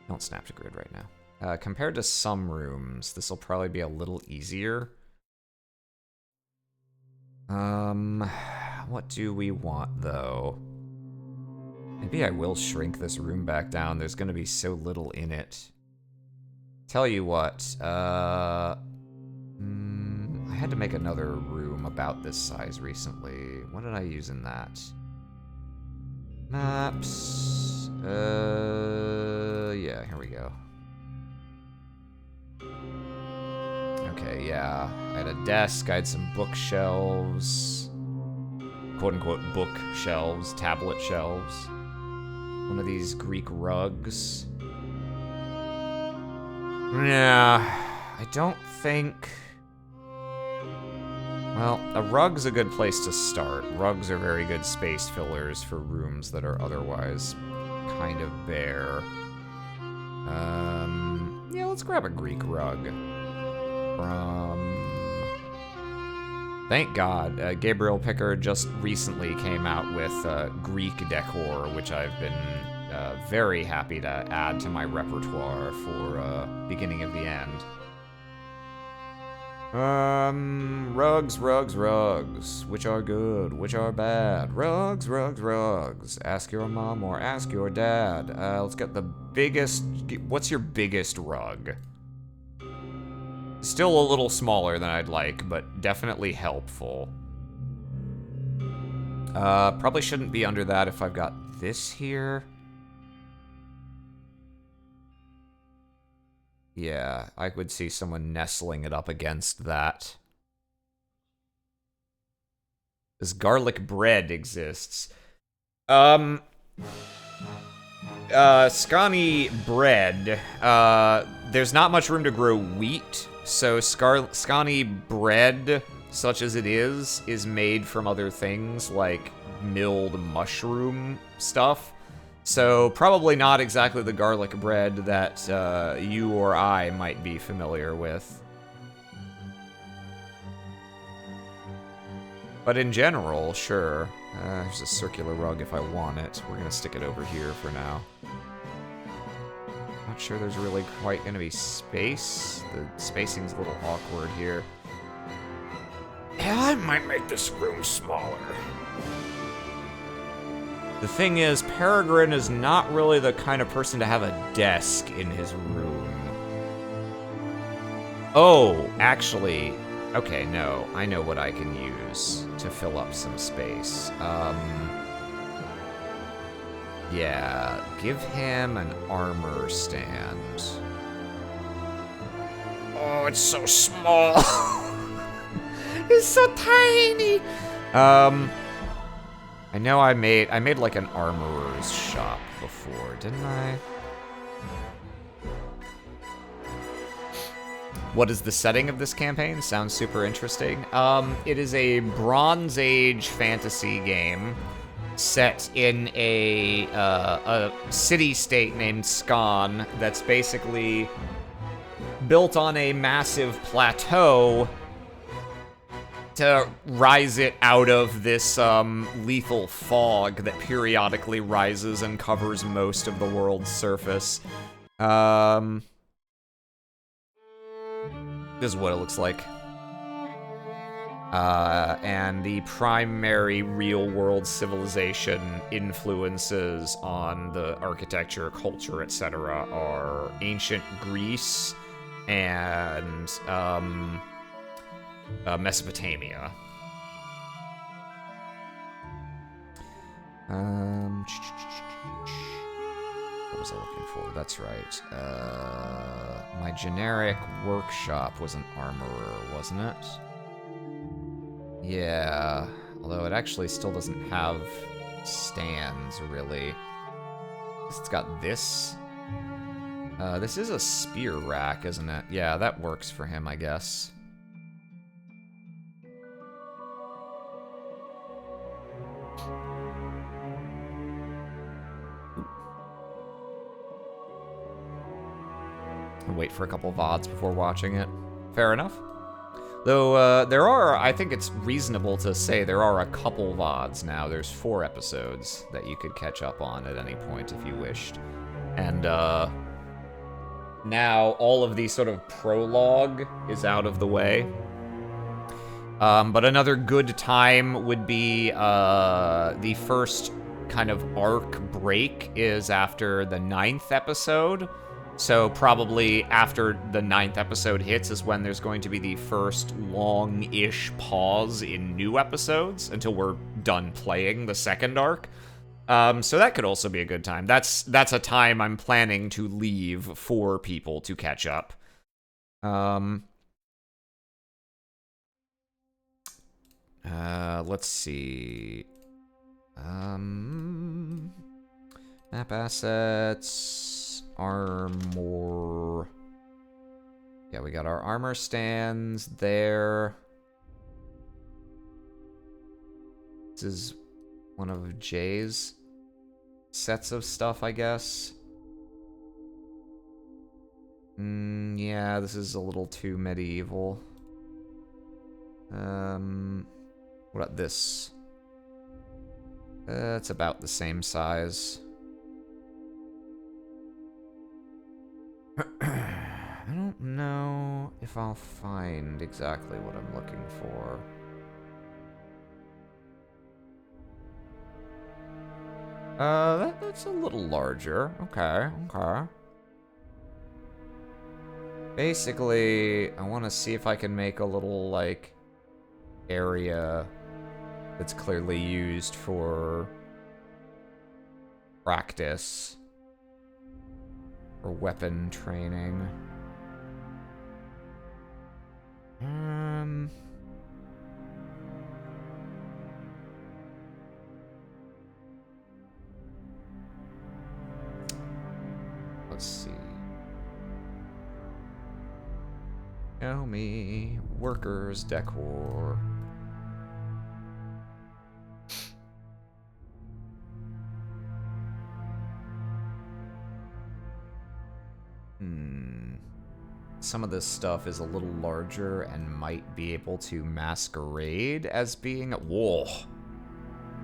Don't snap to grid right now. Compared to some rooms, this will probably be a little easier. What do we want, though? Maybe I will shrink this room back down. There's gonna be so little in it. Tell you what, I had to make another room about this size recently. What did I use in that? Maps. Yeah, here we go. Okay, yeah. I had a desk, I had some bookshelves. Quote-unquote bookshelves, tablet shelves. One of these Greek rugs. Yeah, I don't think... Well, a rug's a good place to start. Rugs are very good space fillers for rooms that are otherwise kind of bare. Yeah, let's grab a Greek rug. Thank God, Gabriel Picker just recently came out with Greek decor, which I've been very happy to add to my repertoire for beginning of the end. Rugs, rugs, rugs. Which are good, which are bad? Rugs, rugs, rugs. Ask your mom or ask your dad. Let's get the biggest... What's your biggest rug? Still a little smaller than I'd like, but definitely helpful. Probably shouldn't be under that if I've got this here. Yeah, I would see someone nestling it up against that. This garlic bread exists. Scani bread. There's not much room to grow wheat, so Scani bread, such as it is made from other things like milled mushroom stuff. So probably not exactly the garlic bread that you or I might be familiar with. But in general, sure. There's a circular rug if I want it. We're gonna stick it over here for now. Not sure there's really quite gonna be space. The spacing's a little awkward here. Yeah, I might make this room smaller. The thing is, Peregrine is not really the kind of person to have a desk in his room. Oh, actually, okay, no, I know what I can use to fill up some space. Yeah, give him an armor stand. Oh, it's so small. It's so tiny. I know I made like an armorer's shop before, didn't I? What is the setting of this campaign? Sounds super interesting. It is a Bronze Age fantasy game set in a city-state named Skan that's basically built on a massive plateau to rise it out of this lethal fog that periodically rises and covers most of the world's surface. This is what it looks like. And the primary real-world civilization influences on the architecture, culture, etc. are ancient Greece and Mesopotamia. What was I looking for? That's right. My generic workshop was an armorer, wasn't it? Yeah, although it actually still doesn't have stands, really. It's got this. This is a spear rack, isn't it? Yeah, that works for him, I guess. Wait for a couple VODs before watching it. Fair enough. Though, there are, I think it's reasonable to say there are a couple VODs now. There's 4 episodes that you could catch up on at any point if you wished. And, now all of the sort of prologue is out of the way. But another good time would be, the first kind of arc break is after the 9th episode. So probably after the 9th episode hits is when there's going to be the first long-ish pause in new episodes until we're done playing the second arc. So that could also be a good time. That's a time I'm planning to leave for people to catch up. Let's see. Map assets. Armor. Yeah, we got our armor stands there. This is one of Jay's sets of stuff, I guess. Yeah, this is a little too medieval. What about this? It's about the same size. I don't know if I'll find exactly what I'm looking for. That's a little larger. Okay, okay. Basically, I want to see if I can make a little, like, area that's clearly used for practice or weapon training. Let's see. Show me workers decor. Some of this stuff is a little larger and might be able to masquerade as being... Whoa.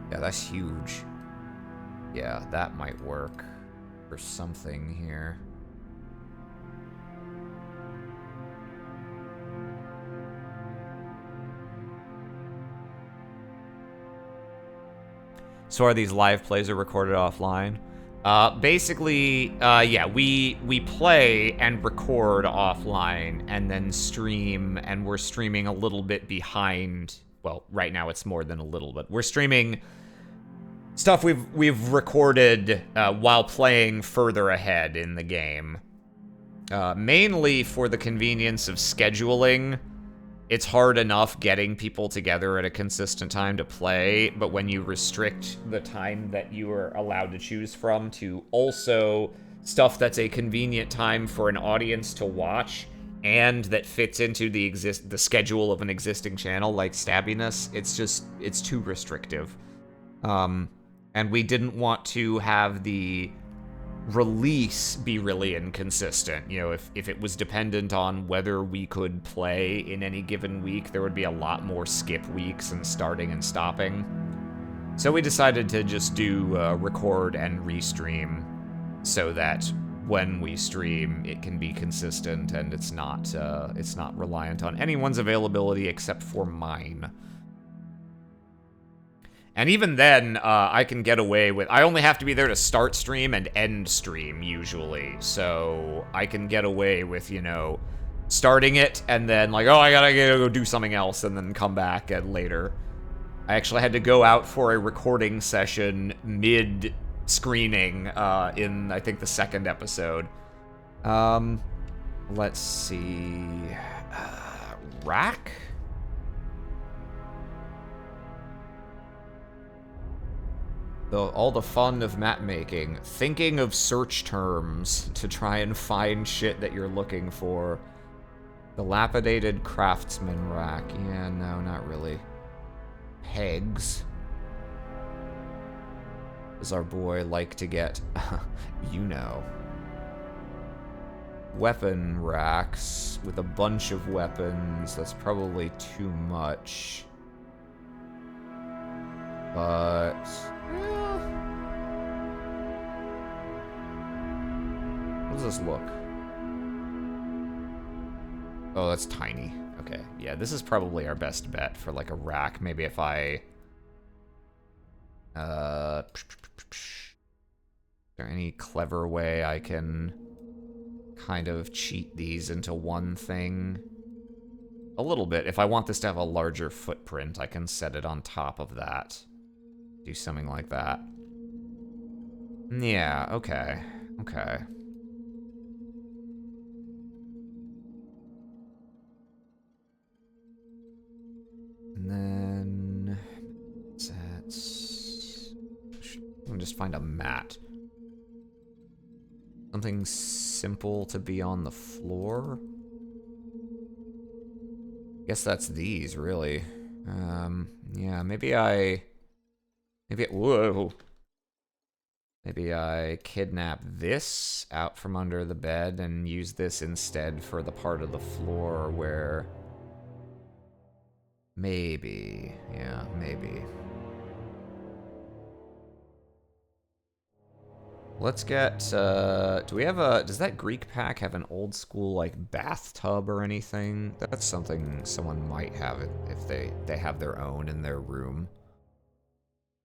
Yeah, that's huge. Yeah, that might work for something here. So are these live plays or recorded offline? Basically, yeah, we play and record offline and then stream, and we're streaming a little bit behind. Well, right now it's more than a little bit. We're streaming stuff we've recorded while playing further ahead in the game. Mainly for the convenience of scheduling. It's hard enough getting people together at a consistent time to play, but when you restrict the time that you are allowed to choose from to also stuff that's a convenient time for an audience to watch and that fits into the schedule of an existing channel like Stabbiness, it's too restrictive. And we didn't want to have the release be really inconsistent. You know, if it was dependent on whether we could play in any given week, there would be a lot more skip weeks and starting and stopping. So we decided to just do record and restream so that when we stream, it can be consistent and it's not reliant on anyone's availability except for mine. And even then, I can get away with... I only have to be there to start stream and end stream, usually. So I can get away with, you know, starting it and then, like, oh, I gotta go do something else and then come back later. I actually had to go out for a recording session mid-screening in, I think, the second episode. Let's see... rack? All the fun of map making. Thinking of search terms to try and find shit that you're looking for. Dilapidated craftsman rack. Yeah, no, not really. Pegs. Does our boy like to get... you know. Weapon racks with a bunch of weapons. That's probably too much. But... how does this look? Oh, that's tiny. Okay, yeah, this is probably our best bet for, like, a rack. Maybe if I... is there any clever way I can kind of cheat these into one thing? A little bit. If I want this to have a larger footprint, I can set it on top of that. Do something like that. Yeah, okay. Okay. And then... sets... I'm just find a mat. Something simple to be on the floor? Guess that's these, really. Yeah, whoa. Maybe I kidnap this out from under the bed and use this instead for the part of the floor where... maybe. Yeah, maybe. Let's get, do we have a, does that Greek pack have an old school, like, bathtub or anything? That's something someone might have if they have their own in their room.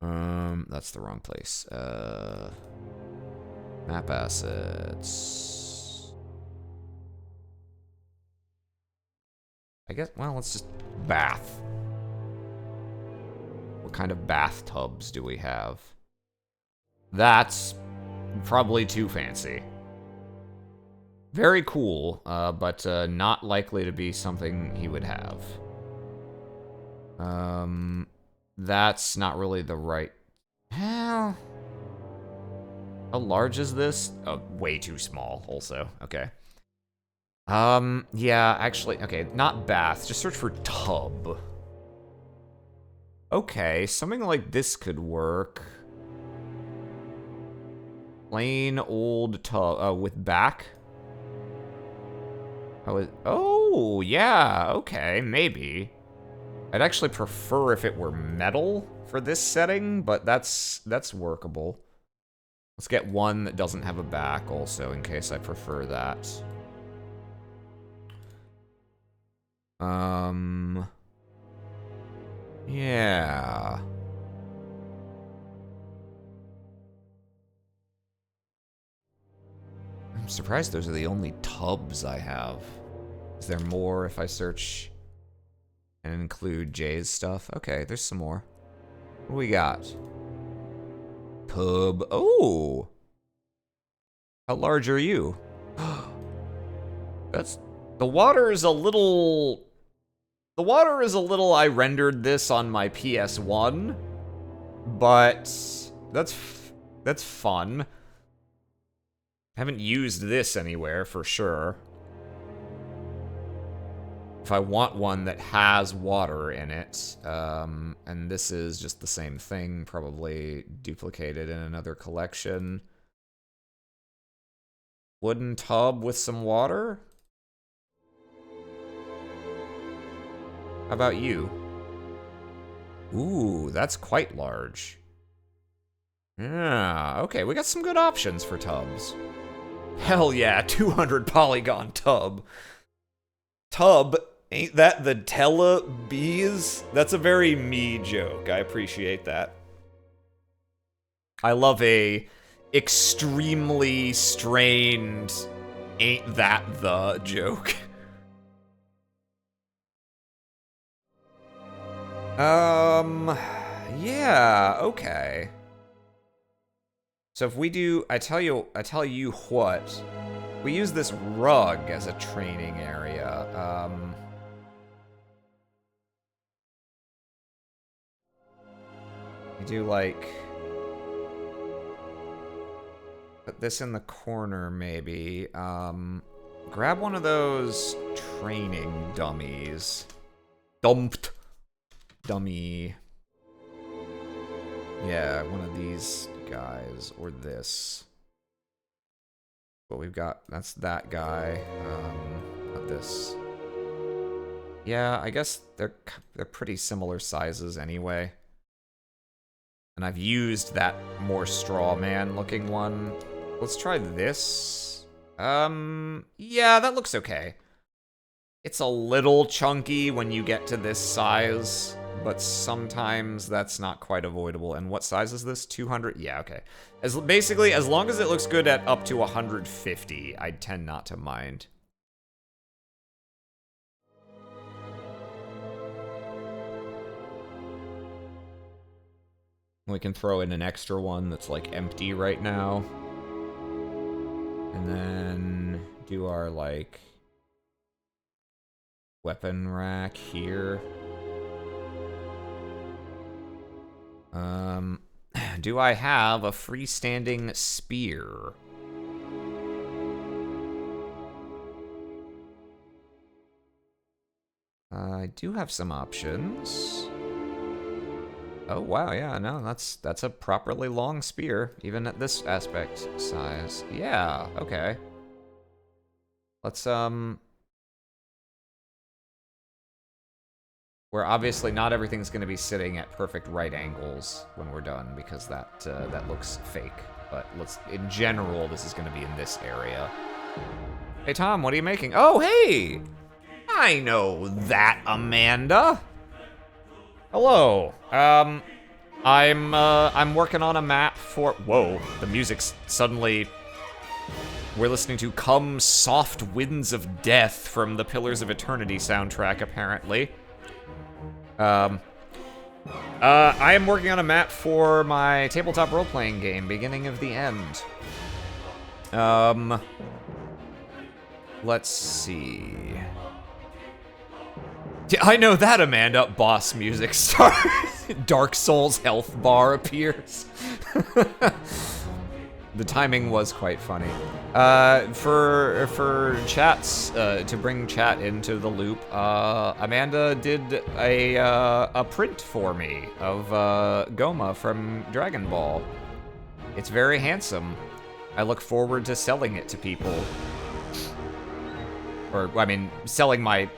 That's the wrong place. Map assets. I guess, well, let's just bath. What kind of bathtubs do we have? That's probably too fancy. Very cool, but not likely to be something he would have. That's not really the right... Hell... How large is this? Oh, way too small, also. Okay. Yeah, actually, okay, not bath. Just search for tub. Okay, something like this could work. Plain old tub, with back? Oh, yeah, okay, maybe. I'd actually prefer if it were metal for this setting, but that's workable. Let's get one that doesn't have a back also, in case I prefer that. Yeah. I'm surprised those are the only tubs I have. Is there more if I search and include Jay's stuff? Okay, there's some more. What do we got? Pub. Oh! How large are you? That's... The water is a little... The water is a little... I rendered this on my PS1. But... That's fun. I haven't used this anywhere, for sure. If I want one that has water in it, and this is just the same thing, probably duplicated in another collection. Wooden tub with some water? How about you? Ooh, that's quite large. Yeah, okay, we got some good options for tubs. Hell yeah, 200 polygon tub. Tub, ain't that the Teletubbies? That's a very me joke, I appreciate that. I love a extremely strained, ain't that the joke. Yeah, okay. So if we do, I tell you what, we use this rug as a training area. We do like, put this in the corner maybe. Grab one of those training dummies. Dumped. Dummy. Yeah, one of these guys, or this. What we've got, that's that guy. Not this. Yeah, I guess they're pretty similar sizes anyway. And I've used that more straw man looking one. Let's try this. Yeah, that looks okay. It's a little chunky when you get to this size, but sometimes that's not quite avoidable. And what size is this? 200? Yeah, okay. Basically, as long as it looks good at up to 150, I tend not to mind. We can throw in an extra one that's like empty right now. And then do our like weapon rack here. Do I have a freestanding spear? I do have some options. Oh wow, yeah, no, that's a properly long spear, even at this aspect size. Yeah, okay. Let's where obviously not everything's going to be sitting at perfect right angles when we're done, because that looks fake. But in general, this is going to be in this area. Hey, Tom, what are you making? Oh, hey! I know that, Amanda. Hello. I'm working on a map for... Whoa, the music's suddenly... We're listening to Come Soft Winds of Death from the Pillars of Eternity soundtrack, apparently. I am working on a map for my tabletop role-playing game, Beginning of the End. Let's see... Yeah, I know that, Amanda. Boss music starts. Dark Souls health bar appears. The timing was quite funny. For chats, to bring chat into the loop, Amanda did a print for me of Goma from Dragon Ball. It's very handsome. I look forward to selling it to people. Or, I mean, selling my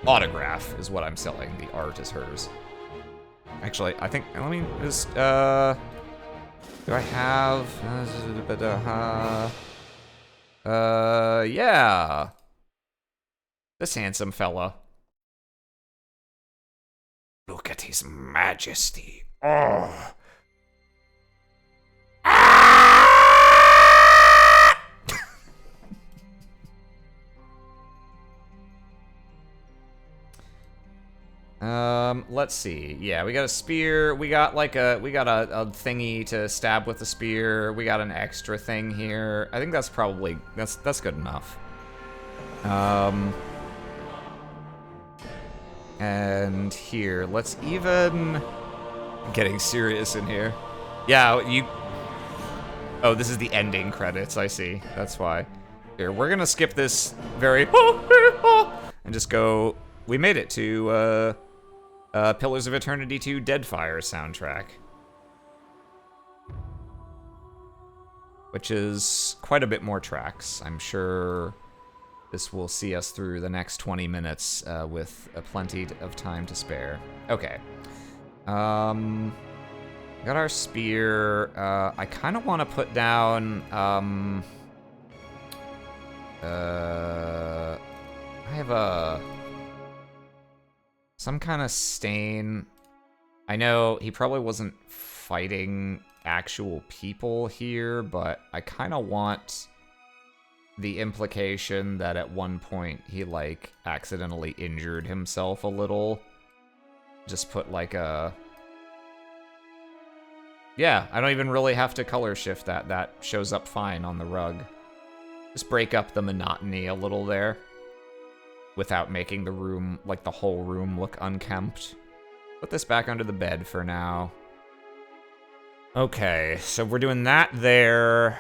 autograph is what I'm selling. The art is hers. Actually, I think, let me just, do I have, yeah. This handsome fella. Look at his majesty. Oh. Let's see. Yeah, we got a spear. We got like a thingy to stab with the spear. We got an extra thing here. I think that's probably, that's good enough. And here, let's even, getting serious in here. Yeah, oh, this is the ending credits, I see. That's why. Here, we're gonna skip this very, and just go, we made it to, Pillars of Eternity 2 Deadfire soundtrack. Which is quite a bit more tracks. I'm sure this will see us through the next 20 minutes with plenty of time to spare. Okay. Got our spear. I kind of want to put down, I have some kind of stain. I know he probably wasn't fighting actual people here, but I kind of want the implication that at one point he, like, accidentally injured himself a little. Just put, like, a... Yeah, I don't even really have to color shift that. That shows up fine on the rug. Just break up the monotony a little there, without making the room, like the whole room, look unkempt. Put this back under the bed for now. Okay, so we're doing that there.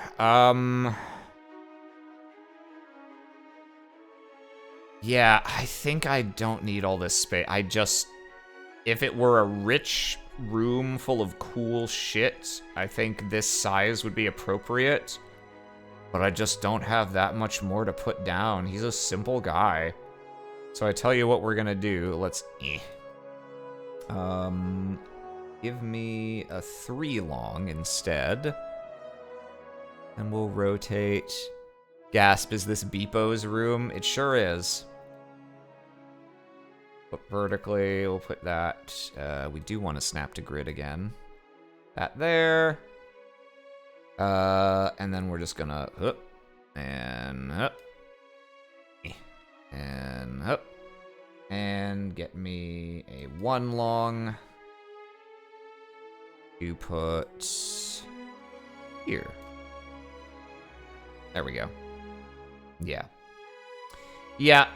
Yeah, I think I don't need all this space. I just, if it were a rich room full of cool shit, I think this size would be appropriate. But I just don't have that much more to put down. He's a simple guy. So I tell you what we're gonna do. Let's give me a 3 long instead. And we'll rotate. Gasp, is this Beepo's room? It sure is. Put vertically, we'll put that. We do want to snap to grid again. That there. And then we're just gonna and and get me a 1 long to put here. There we go. Yeah. Yeah.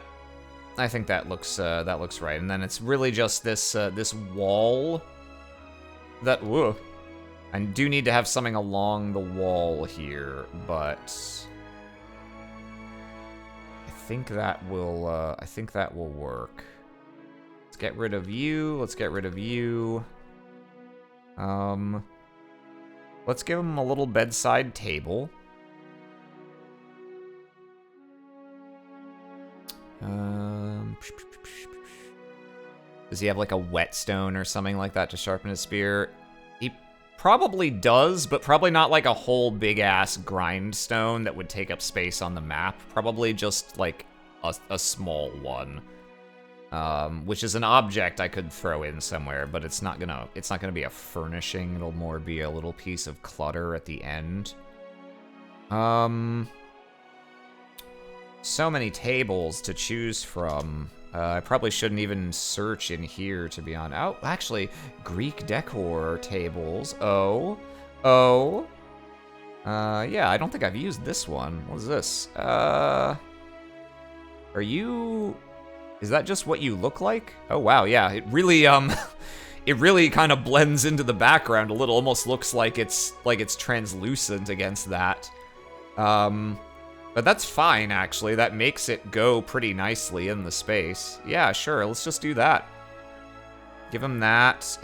I think that looks right. And then it's really just this this wall that I do need to have something along the wall here, but I think that will work. Let's get rid of you. Let's get rid of you. Let's give him a little bedside table. Does he have like a whetstone or something like that to sharpen his spear? He Probably does, but probably not like a whole big-ass grindstone that would take up space on the map. Probably just like a small one. Which is an object I could throw in somewhere, but it's not gonna be a furnishing. It'll more be a little piece of clutter at the end. So many tables to choose from. I probably shouldn't even search in here, to be honest. Oh, actually, Greek decor tables. Yeah, I don't think I've used this one. What is this? Are you... Is that just what you look like? Oh, wow, yeah. It really, it really kind of blends into the background a little. Almost looks like it's translucent against that. But that's fine, actually. That makes it go pretty nicely in the space. Yeah, sure, let's just do that. Give him that.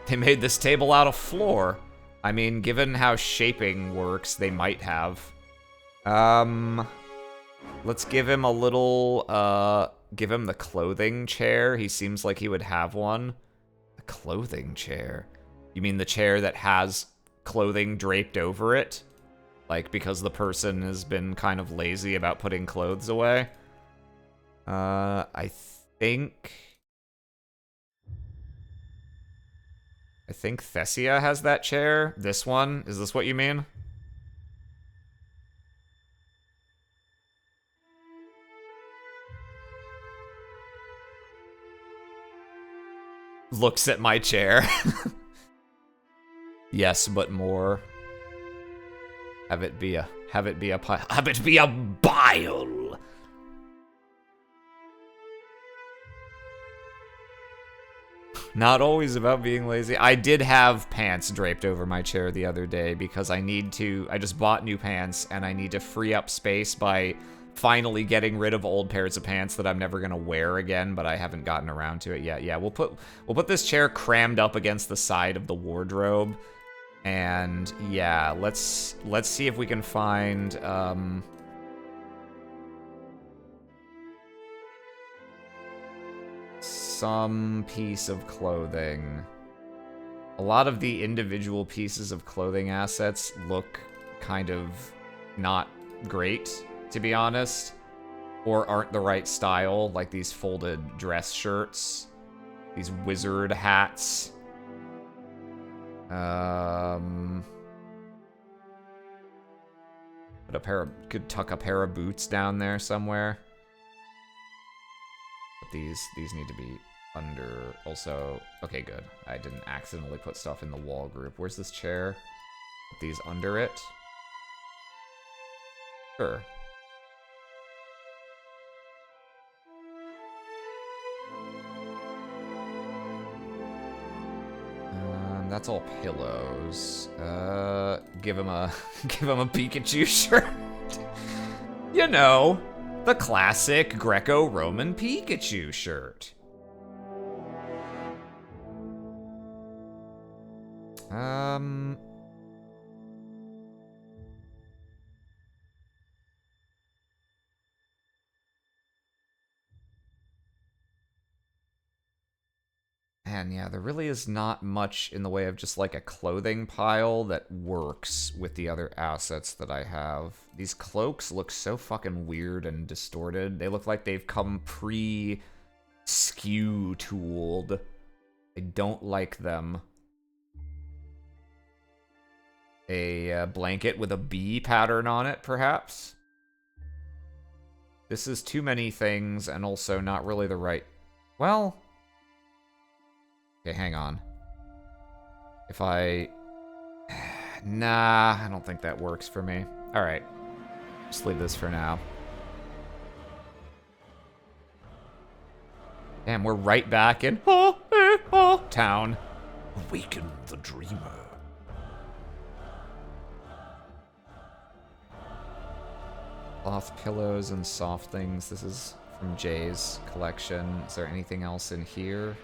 They made this table out of floor. I mean, given how shaping works, they might have. Let's give him a little, give him the clothing chair. He seems like he would have one. The clothing chair? You mean the chair that has clothing draped over it? Like, because the person has been kind of lazy about putting clothes away? I think Thessia has that chair. This one? Is this what you mean? Looks at my chair. Yes, but more. Have it be a bile. Not always about being lazy. I did have pants draped over my chair the other day because I just bought new pants and I need to free up space by finally getting rid of old pairs of pants that I'm never gonna wear again, but I haven't gotten around to it yet. Yeah, we'll put this chair crammed up against the side of the wardrobe. And yeah, let's see if we can find some piece of clothing. A lot of the individual pieces of clothing assets look kind of not great, to be honest, or aren't the right style, like these folded dress shirts, these wizard hats. Could tuck a pair of boots down there somewhere. But these need to be under. Also, okay, good. I didn't accidentally put stuff in the wall group. Where's this chair? Put these under it. Sure. That's all pillows. Give him a Pikachu shirt. You know, the classic Greco-Roman Pikachu shirt. Man, yeah, there really is not much in the way of just like a clothing pile that works with the other assets that I have. These cloaks look so fucking weird and distorted. They look like they've come pre-skew tooled. I don't like them. A blanket with a bee pattern on it, perhaps? This is too many things and also not really the right... Well... Okay, hang on. If I... Nah, I don't think that works for me. Alright. Just leave this for now. Damn, we're right back in town. Awaken the dreamer. Cloth pillows and soft things. This is from Jay's collection. Is there anything else in here?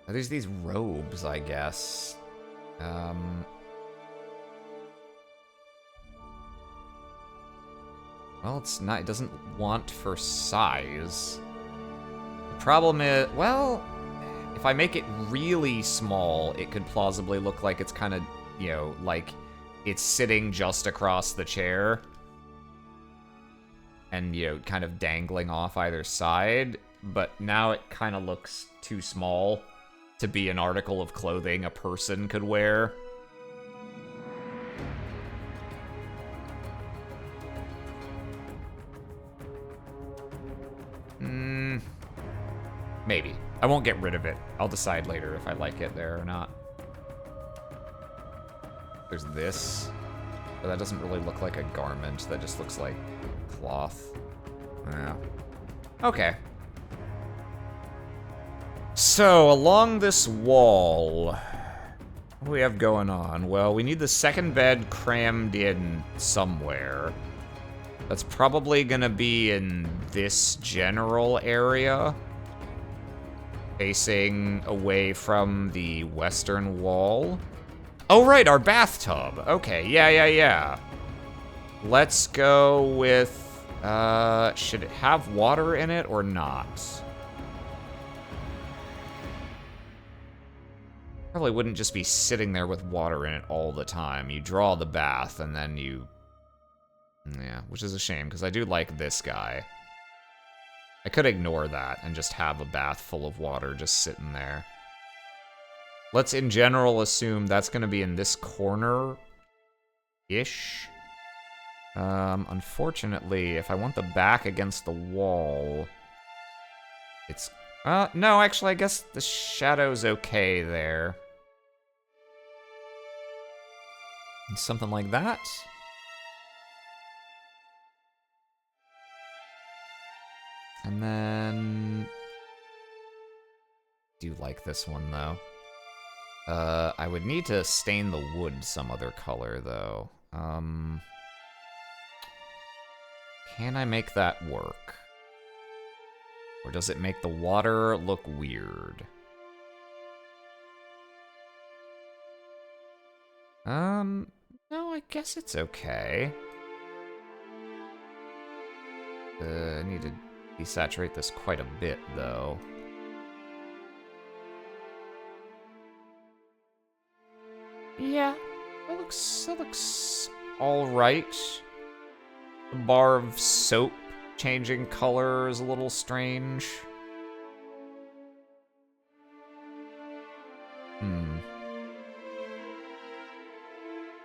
Oh, there's these robes, I guess. Well, it's not, it doesn't want for size. The problem is, well, If I make it really small, it could plausibly look like it's kind of, you know, like it's sitting just across the chair. And, you know, kind of dangling off either side. But now it kind of looks too small to be an article of clothing a person could wear. Maybe. I won't get rid of it. I'll decide later if I like it there or not. There's this. But that doesn't really look like a garment. That just looks like cloth. Yeah. Okay. So, along this wall, what do we have going on? Well, we need the second bed crammed in somewhere. That's probably gonna be in this general area. Facing away from the western wall. Oh, right, our bathtub. Okay, yeah. Let's go with, should it have water in it or not? Probably wouldn't just be sitting there with water in it all the time. You draw the bath and then you... Yeah, which is a shame, because I do like this guy. I could ignore that and just have a bath full of water just sitting there. Let's, in general, assume that's going to be in this corner-ish. Unfortunately, if I want the back against the wall, it's... no, actually, I guess the shadow's okay there. Something like that. And then... do like this one, though. I would need to stain the wood some other color, though. Can I make that work? Or does it make the water look weird? No, I guess it's okay. I need to desaturate this quite a bit, though. Yeah, that looks all right. The bar of soap changing color is a little strange.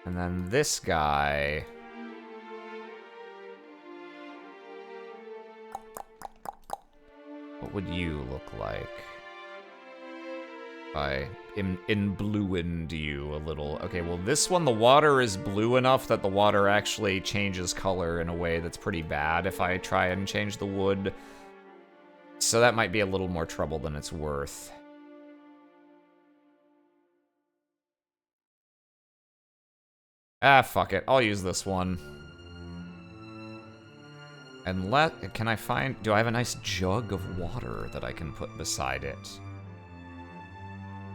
And then this guy... what would you look like? If I in-bluened you a little. Okay, well this one, the water is blue enough that the water actually changes color in a way that's pretty bad if I try and change the wood. So that might be a little more trouble than it's worth. Ah, fuck it. I'll use this one. And can I find... do I have a nice jug of water that I can put beside it?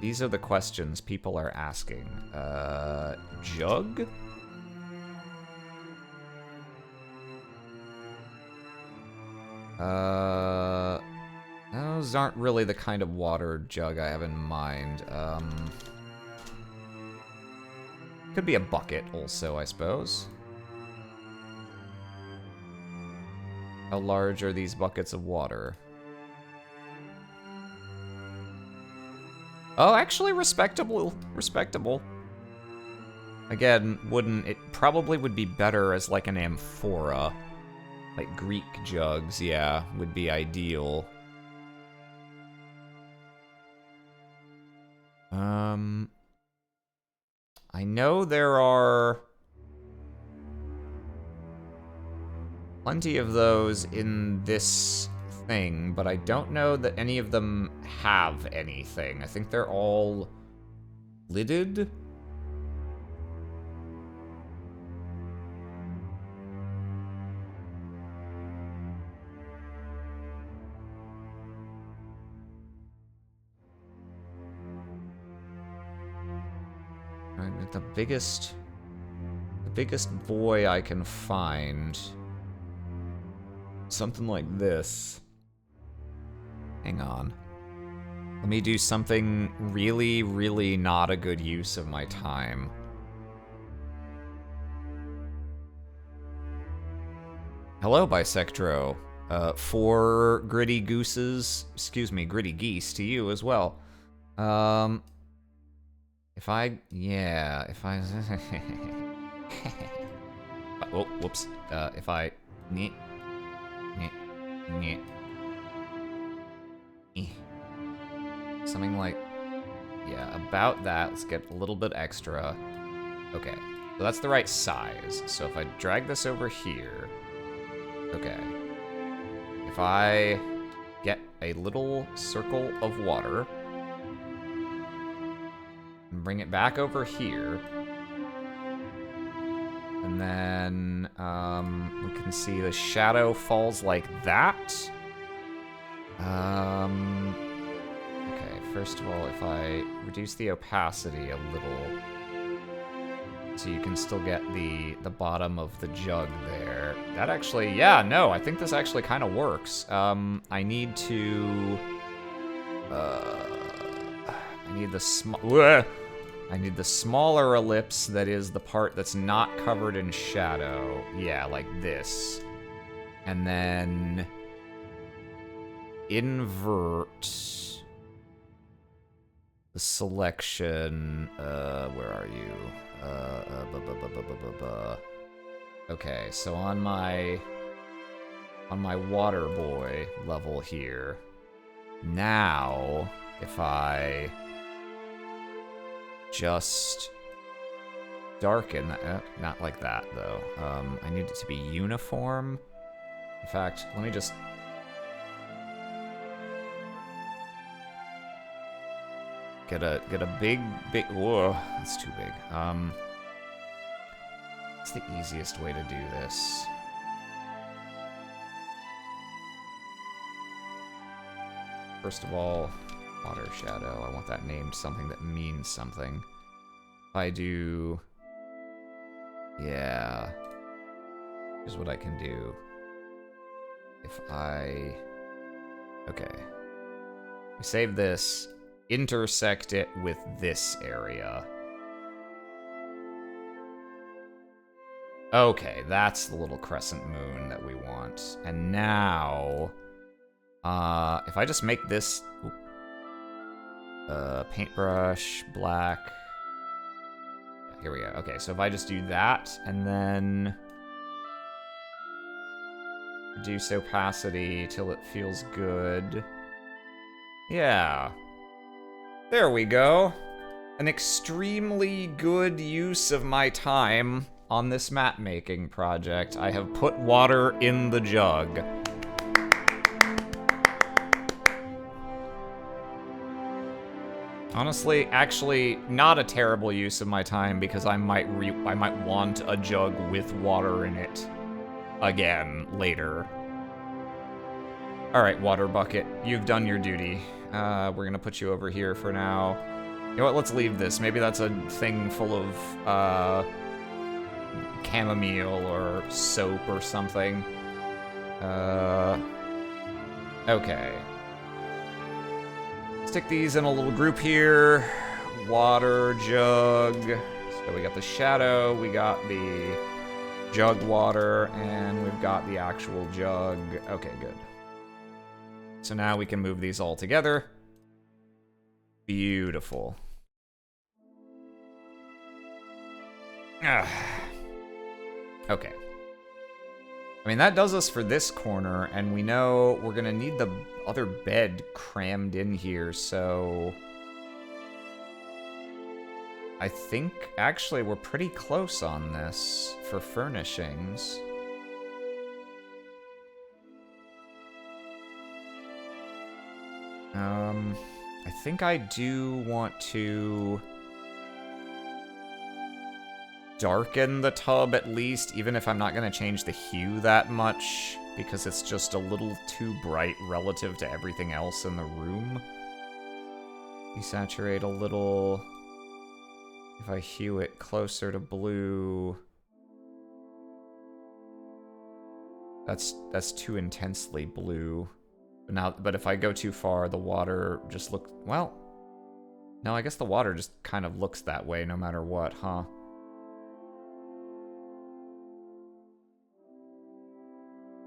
These are the questions people are asking. Jug? Those aren't really the kind of water jug I have in mind. Could be a bucket also, I suppose. How large are these buckets of water? Oh, actually respectable. Respectable. Again, it probably would be better as like an amphora. Like Greek jugs, yeah, would be ideal. I know there are plenty of those in this thing, but I don't know that any of them have anything. I think they're all lidded. The biggest boy I can find. Something like this. Hang on. Let me do something really, really not a good use of my time. Hello, Bisectro. 4 gritty gooses, excuse me, gritty geese to you as well. If I... oh, whoops. If I... Something like... Yeah, about that. Let's get a little bit extra. Okay, so that's the right size. So if I drag this over here... Okay. If I get a little circle of water... and bring it back over here... And then, we can see the shadow falls like that. Okay, first of all, if I reduce the opacity a little, so you can still get the bottom of the jug there. That actually, yeah, no, I think this actually kind of works. I need to, I need the smaller ellipse that is the part that's not covered in shadow. Yeah, like this. And then invert the selection. Where are you? Okay, so on my water boy level here. Now, if I just darken that, not like that though. I need it to be uniform. In fact, let me just get a big, whoa, that's too big. What's the easiest way to do this? First of all, water shadow. I want that named something that means something. If I do... Yeah. Here's what I can do. If I... Okay. We save this, intersect it with this area. Okay, that's the little crescent moon that we want. And now... if I just make this... paintbrush, black. Yeah, here we go. Okay, so if I just do that, and then reduce opacity till it feels good. Yeah. There we go. An extremely good use of my time on this map making project. I have put water in the jug. Honestly, actually, not a terrible use of my time because I might want a jug with water in it again later. All right, water bucket, you've done your duty. We're gonna put you over here for now. You know what? Let's leave this. Maybe that's a thing full of chamomile or soap or something. Okay. Stick these in a little group here. Water jug. So we got the shadow, we got the jug water, and we've got the actual jug. Okay, good. So now we can move these all together. Beautiful. Okay. I mean, that does us for this corner, and we know we're gonna need the other bed crammed in here, so... I think, actually, we're pretty close on this for furnishings. I think I do want to darken the tub at least, even if I'm not going to change the hue that much, because it's just a little too bright relative to everything else in the room. Desaturate a little. If I hue it closer to blue... That's too intensely blue. But if I go too far, the water just looks... Well, no, I guess the water just kind of looks that way no matter what, huh?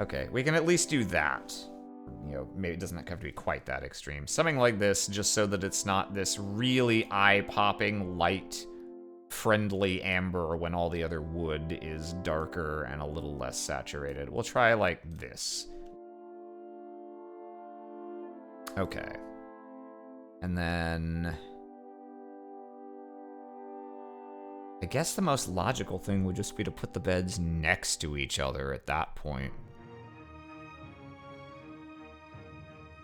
Okay, we can at least do that. You know, maybe it doesn't have to be quite that extreme. Something like this, just so that it's not this really eye-popping, light, friendly amber when all the other wood is darker and a little less saturated. We'll try like this. Okay. And then... I guess the most logical thing would just be to put the beds next to each other at that point.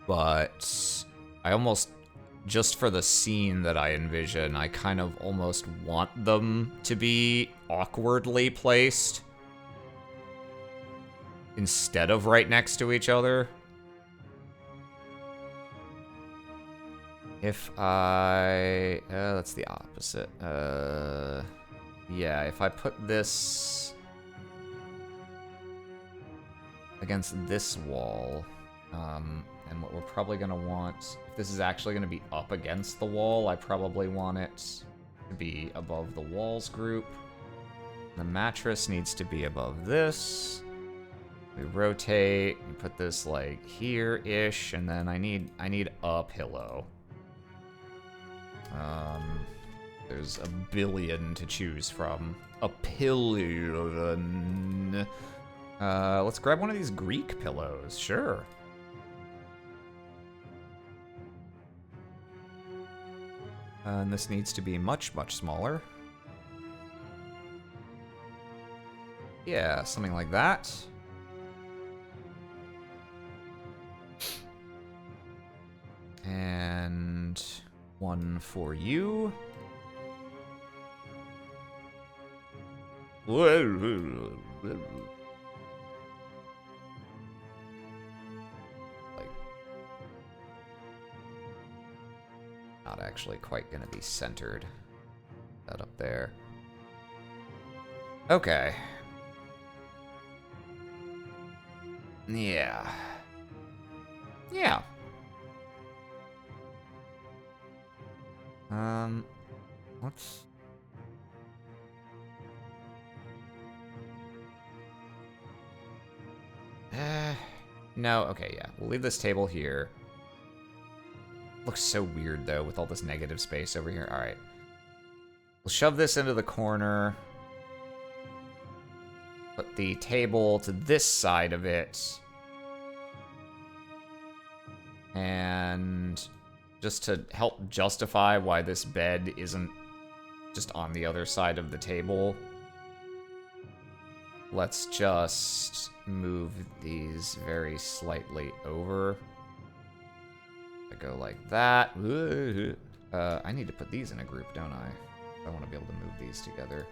But I almost, just for the scene that I envision, I kind of almost want them to be awkwardly placed instead of right next to each other. If I... that's the opposite. Yeah, if I put this against this wall, and what we're probably going to want, if this is actually going to be up against the wall, I probably want it to be above the walls group. The mattress needs to be above this. We rotate and put this like here-ish, and then I need a pillow. There's a billion to choose from. A pillion. Let's grab one of these Greek pillows, sure. And this needs to be much, much smaller. Yeah, something like that. And one for you. Like, not actually quite gonna be centered. That up there. Okay. Yeah. Yeah. Let's... No, okay, yeah. We'll leave this table here. Looks so weird, though, with all this negative space over here. Alright. We'll shove this into the corner. Put the table to this side of it. And just to help justify why this bed isn't just on the other side of the table, let's just move these very slightly over. I go like that. I need to put these in a group, don't I? I want to be able to move these together.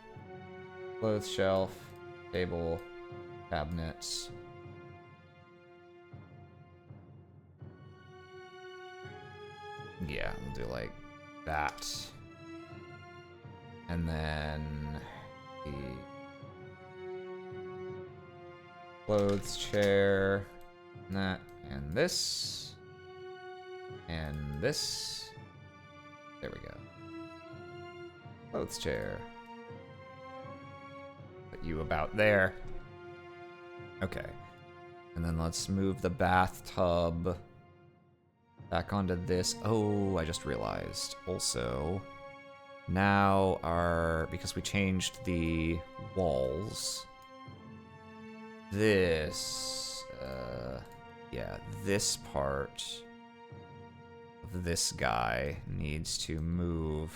Clothes shelf, table, cabinets. Yeah, we'll do like that. And then the clothes chair, and that, and this, and this. There we go. Clothes chair. Put you about there. Okay. And then let's move the bathtub back onto this. Oh, I just realized. Also, now because we changed the walls, this, yeah, this part of this guy needs to move.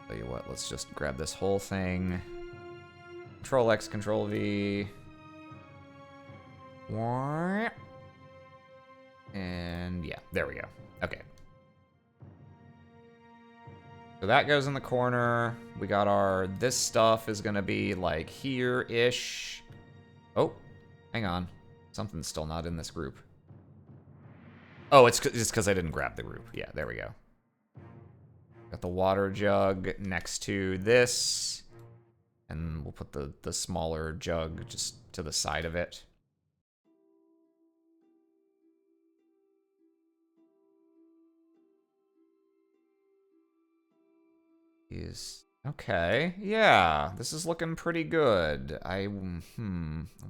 Tell you what, let's just grab this whole thing. Control X, Control V. And yeah, there we go. Okay. So that goes in the corner. We got this stuff is gonna be like here-ish. Oh, hang on. Something's still not in this group. Oh, it's just because I didn't grab the group. Yeah, there we go. Got the water jug next to this. And we'll put the smaller jug just to the side of it. Is okay. Yeah, this is looking pretty good. I'm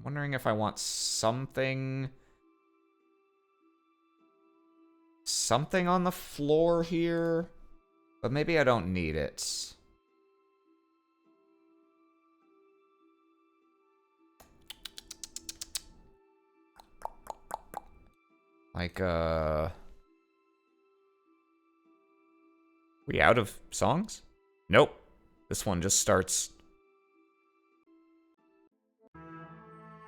wondering if I want something on the floor here, but maybe I don't need it. Like, we out of songs? Nope. This one just starts.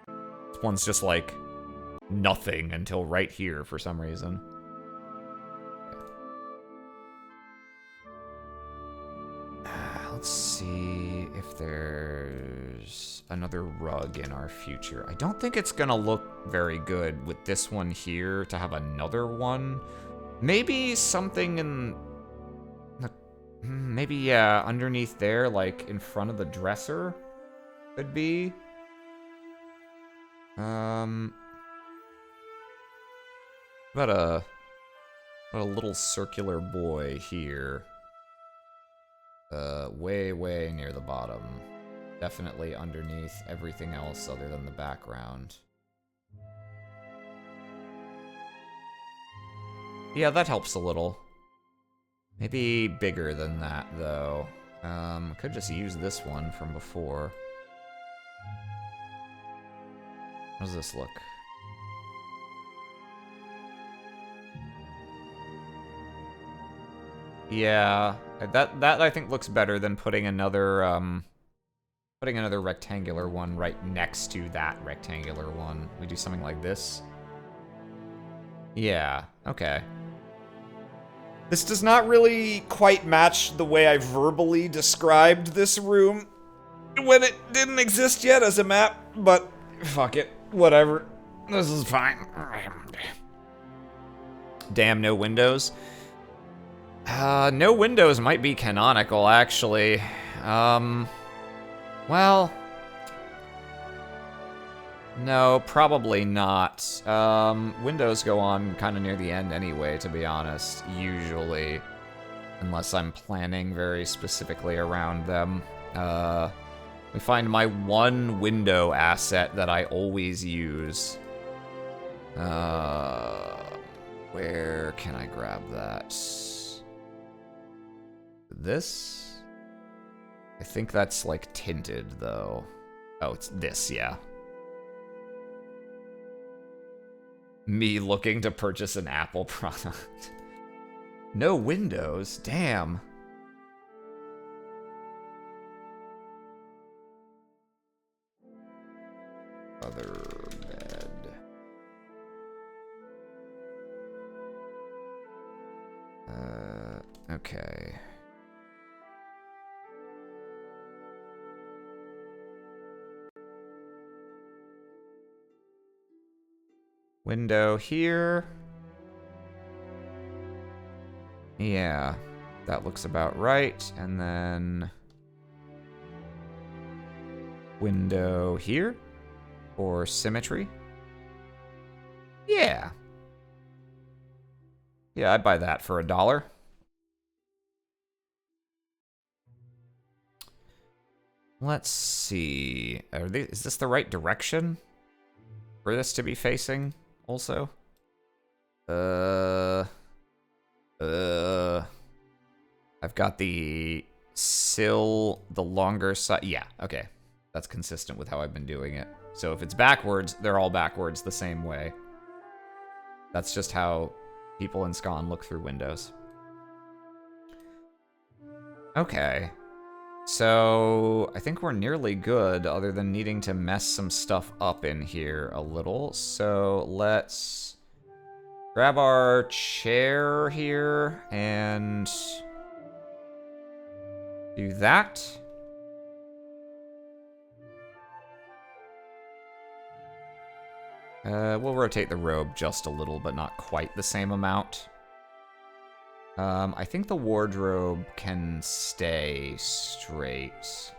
This one's just like nothing until right here for some reason. Let's see if there's another rug in our future. I don't think it's gonna look very good with this one here to have another one. Maybe something in the, maybe, yeah, underneath there, like in front of the dresser could be. What about a little circular boy here. Way near the bottom. Definitely underneath everything else other than the background. Yeah, that helps a little. Maybe bigger than that, though. Could just use this one from before. How does this look? Yeah, that I think looks better than putting another rectangular one right next to that rectangular one. We do something like this. Yeah, okay. This does not really quite match the way I verbally described this room when it didn't exist yet as a map, but fuck it, whatever. This is fine. Damn, no windows. No windows might be canonical, actually. Well... No, probably not. Windows go on kind of near the end anyway, to be honest, usually. Unless I'm planning very specifically around them. We find my one window asset that I always use. Where can I grab that? This? I think that's, like, tinted, though. Oh, it's this, yeah. Me looking to purchase an Apple product. No windows? Damn. Other bed. Okay. Window here. Yeah, that looks about right. And then window here for symmetry. Yeah. Yeah, I'd buy that for $1. Let's see. Is this the right direction for this to be facing? Also, I've got the sill, the longer side. Yeah, okay. That's consistent with how I've been doing it. So if it's backwards, they're all backwards the same way. That's just how people in Scon look through windows. Okay. So, I think we're nearly good, other than needing to mess some stuff up in here a little. So, let's grab our chair here and do that. We'll rotate the robe just a little, but not quite the same amount. I think the wardrobe can stay straight.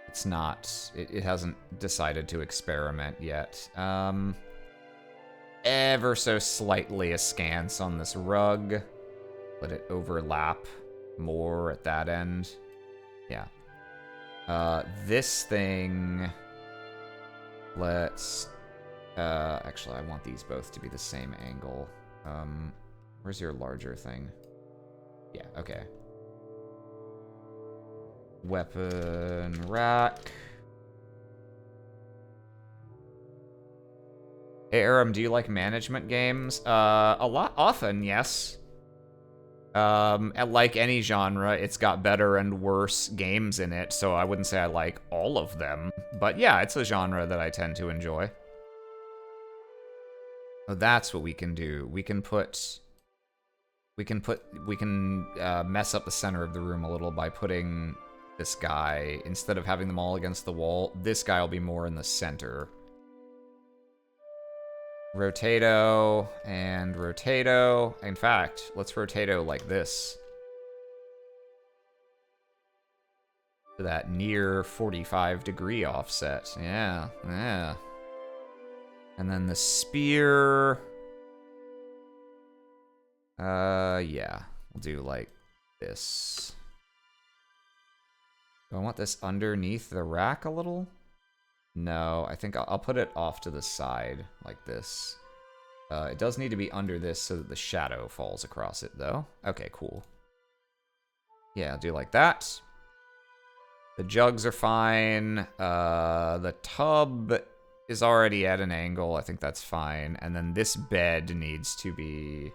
It's not. It hasn't decided to experiment yet. Ever so slightly askance on this rug. Let it overlap. more at that end. Yeah. This thing... Let's... actually, I want these both to be the same angle. Where's your larger thing? Yeah, okay. Weapon rack. Hey, Aram, do you like management games? Often, yes. Like any genre, it's got better and worse games in it, so I wouldn't say I like all of them. But yeah, it's a genre that I tend to enjoy. Oh, that's what we can do. We can mess up the center of the room a little by putting this guy, instead of having them all against the wall, this guy will be more in the center. Rotato and rotato. In fact, let's rotato like this. To that near 45-degree offset. Yeah, yeah. And then the spear. Yeah. We'll do like this. Do I want this underneath the rack a little? No, I think I'll put it off to the side, like this. It does need to be under this so that the shadow falls across it, though. Okay, cool. Yeah, I'll do like that. The jugs are fine. The tub is already at an angle. I think that's fine. And then this bed needs to be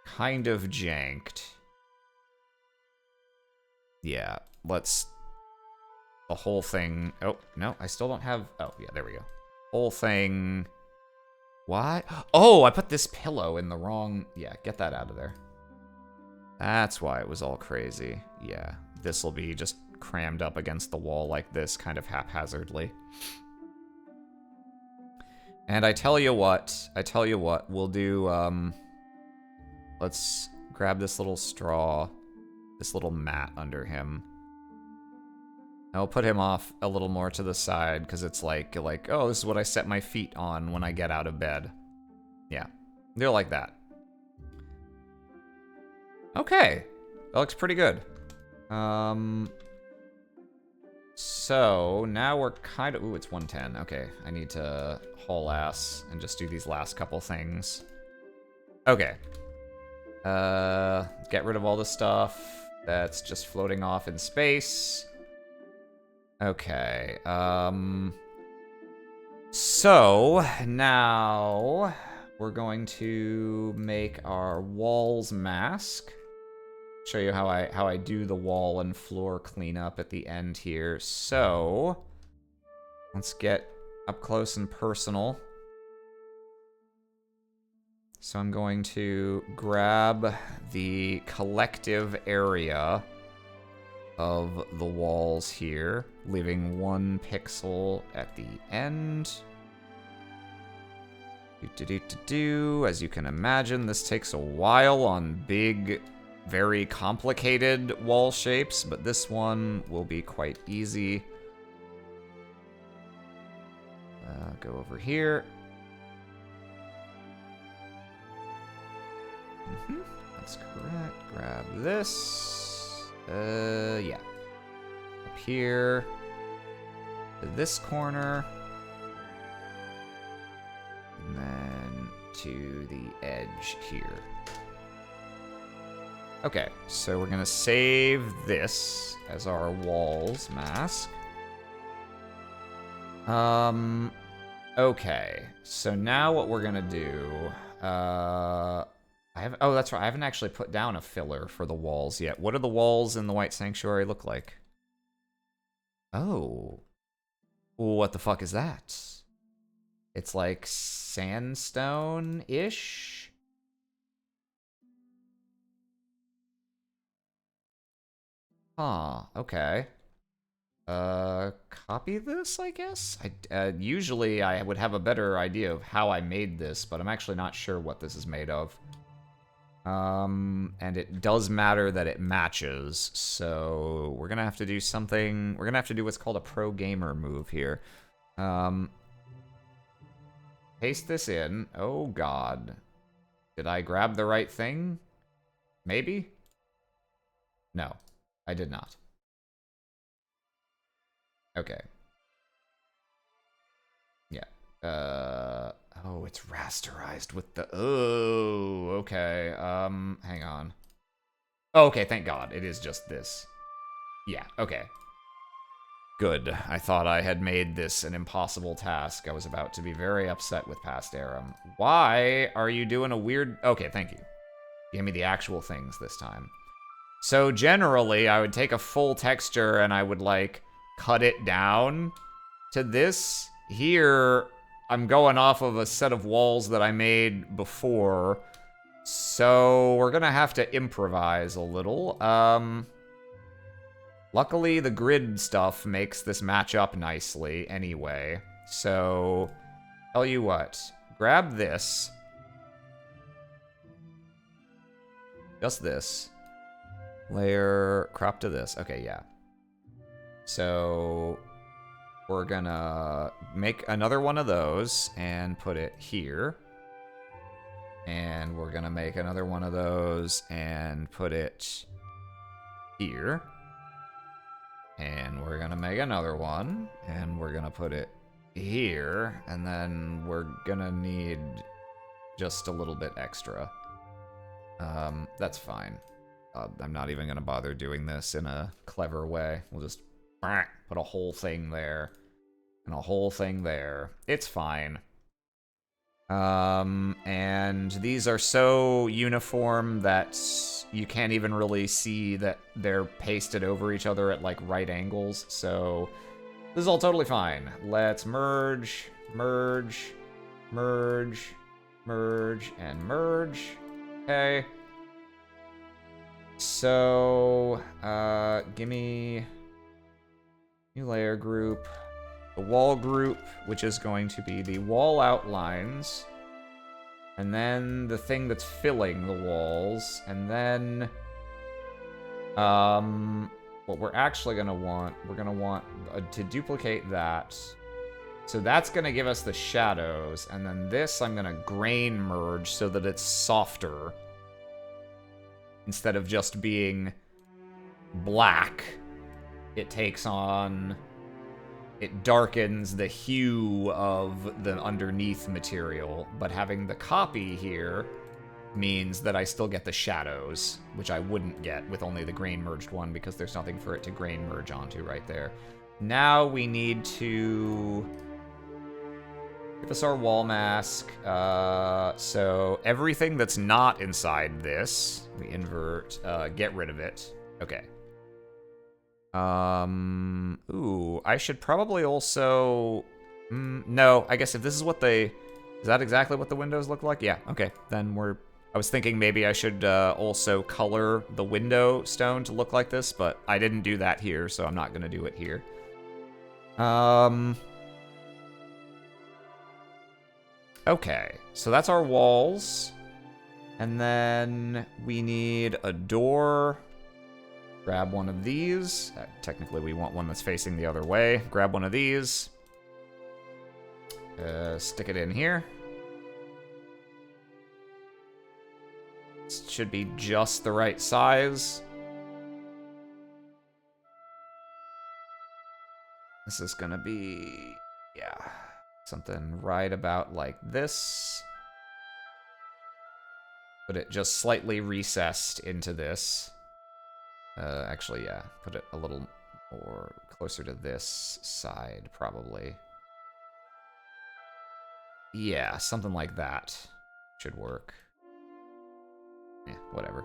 kind of janked. Yeah, let's... The whole thing... Oh, no, I still don't have... Oh, yeah, there we go. Whole thing... What? Oh, I put this pillow in the wrong... Yeah, get that out of there. That's why it was all crazy. Yeah, this will be just crammed up against the wall like this, kind of haphazardly. And I tell you what, we'll do, let's grab this little straw, this little mat under him. I'll put him off a little more to the side, because it's like, oh, this is what I set my feet on when I get out of bed. Yeah, they're like that. Okay, that looks pretty good. So, now we're kind of... Ooh, it's 110. Okay, I need to haul ass and just do these last couple things. Okay. Get rid of all the stuff that's just floating off in space. Okay, so, now we're going to make our walls mask. Show you how I do the wall and floor cleanup at the end here. So, let's get up close and personal. So I'm going to grab the collective area of the walls here, leaving 1 pixel at the end. As you can imagine, this takes a while on big, very complicated wall shapes, but this one will be quite easy. Go over here. That's correct. Grab this. Yeah. Up here. To this corner. And then to the edge here. Okay, so we're gonna save this as our walls mask. Okay, so now what we're gonna do, oh, that's right, I haven't actually put down a filler for the walls yet. What do the walls in the White Sanctuary look like? Oh. What the fuck is that? It's like sandstone-ish? Huh, okay. Copy this, I guess? Usually I would have a better idea of how I made this, but I'm actually not sure what this is made of. And it does matter that it matches, so we're gonna have to do something, we're gonna have to do what's called a pro gamer move here. Paste this in. Oh god. Did I grab the right thing? Maybe? No, I did not. Okay. Yeah. Oh, it's rasterized with the... Oh, okay. Hang on. Oh, okay, thank God. It is just this. Yeah, okay. Good. I thought I had made this an impossible task. I was about to be very upset with past Aram. Why are you doing a weird... Okay, thank you. Give me the actual things this time. So generally, I would take a full texture and I would, like, cut it down to this. Here, I'm going off of a set of walls that I made before. So we're gonna have to improvise a little. Luckily, the grid stuff makes this match up nicely anyway. So, tell you what. Grab this. Just this. Layer, crop to this. Okay, yeah. So, we're gonna make another one of those and put it here. And we're gonna make another one of those and put it here. And we're gonna make another one, and we're gonna put it here, and then we're gonna need just a little bit extra. That's fine. I'm not even gonna bother doing this in a clever way. We'll just put a whole thing there, and a whole thing there. It's fine. And these are so uniform that you can't even really see that they're pasted over each other at, like, right angles, so this is all totally fine. Let's merge, merge, merge, merge, and merge. Okay. So, give me new layer group. The wall group, which is going to be the wall outlines, and then the thing that's filling the walls, and then what we're actually going to want, we're going to want to duplicate that. So that's going to give us the shadows, and then this I'm going to grain merge so that it's softer instead of just being black. It takes on... It darkens the hue of the underneath material, but having the copy here means that I still get the shadows, which I wouldn't get with only the grain merged one because there's nothing for it to grain merge onto right there. Now we need to give us our wall mask. So everything that's not inside this, we invert, get rid of it. Okay. Ooh, I should probably also... no, I guess if this is what they... Is that exactly what the windows look like? Yeah, okay. Then we're... I was thinking maybe I should also color the window stone to look like this, but I didn't do that here, so I'm not going to do it here. Okay, so that's our walls. And then we need a door... Grab one of these. Technically, we want one that's facing the other way. Grab one of these. Stick it in here. This should be just the right size. This is gonna be... yeah. Something right about like this. Put it just slightly recessed into this. Actually, yeah, put it a little more closer to this side, probably. Yeah, something like that should work. Yeah, whatever.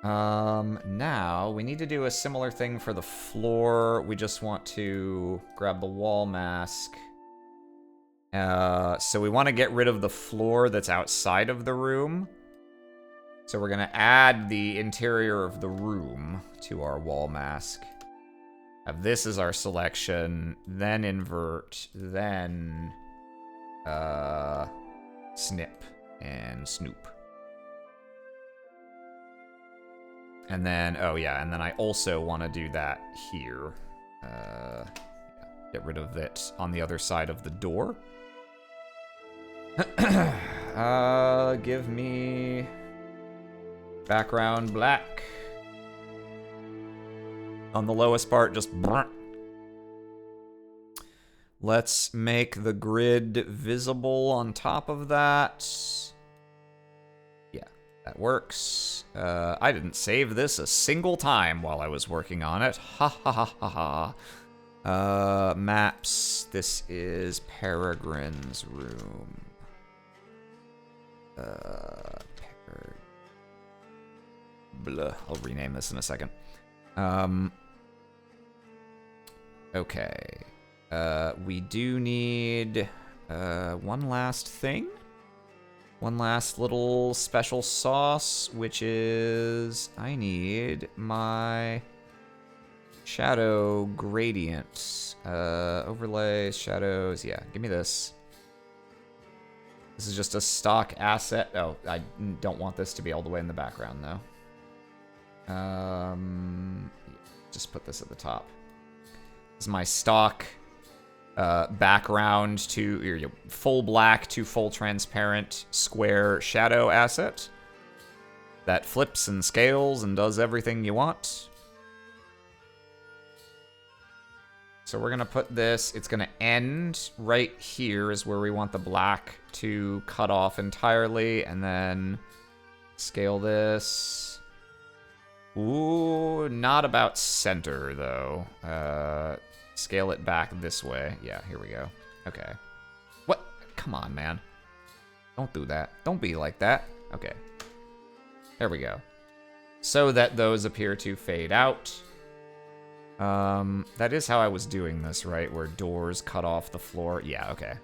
Now, we need to do a similar thing for the floor. We just want to grab the wall mask. So we want to get rid of the floor that's outside of the room. So we're going to add the interior of the room to our wall mask. Have this as our selection, then invert, then snip and snoop. And then, oh yeah, and then I also want to do that here. Yeah, get rid of it on the other side of the door. Give me... Background black. On the lowest part, just... Let's make the grid visible on top of that. Yeah, that works. I didn't save this a single time while I was working on it. Ha ha ha ha ha. Maps. This is Peregrine's room. Blah. I'll rename this in a second. Okay. We do need one last thing. One last little special sauce, which is I need my shadow gradient. Overlays, shadows. Yeah, give me this. This is just a stock asset. Oh, I don't want this to be all the way in the background, though. Just put this at the top. This is my stock background to full black to full transparent square shadow asset that flips and scales and does everything you want. So we're gonna put this, it's gonna end right here is where we want the black to cut off entirely, and then scale this. Ooh, not about center though. Scale it back this way. Yeah, here we go. Okay. What? Come on, man. Don't do that. Don't be like that. Okay. There we go. So that those appear to fade out. That is how I was doing this, right? Where doors cut off the floor. Yeah, okay.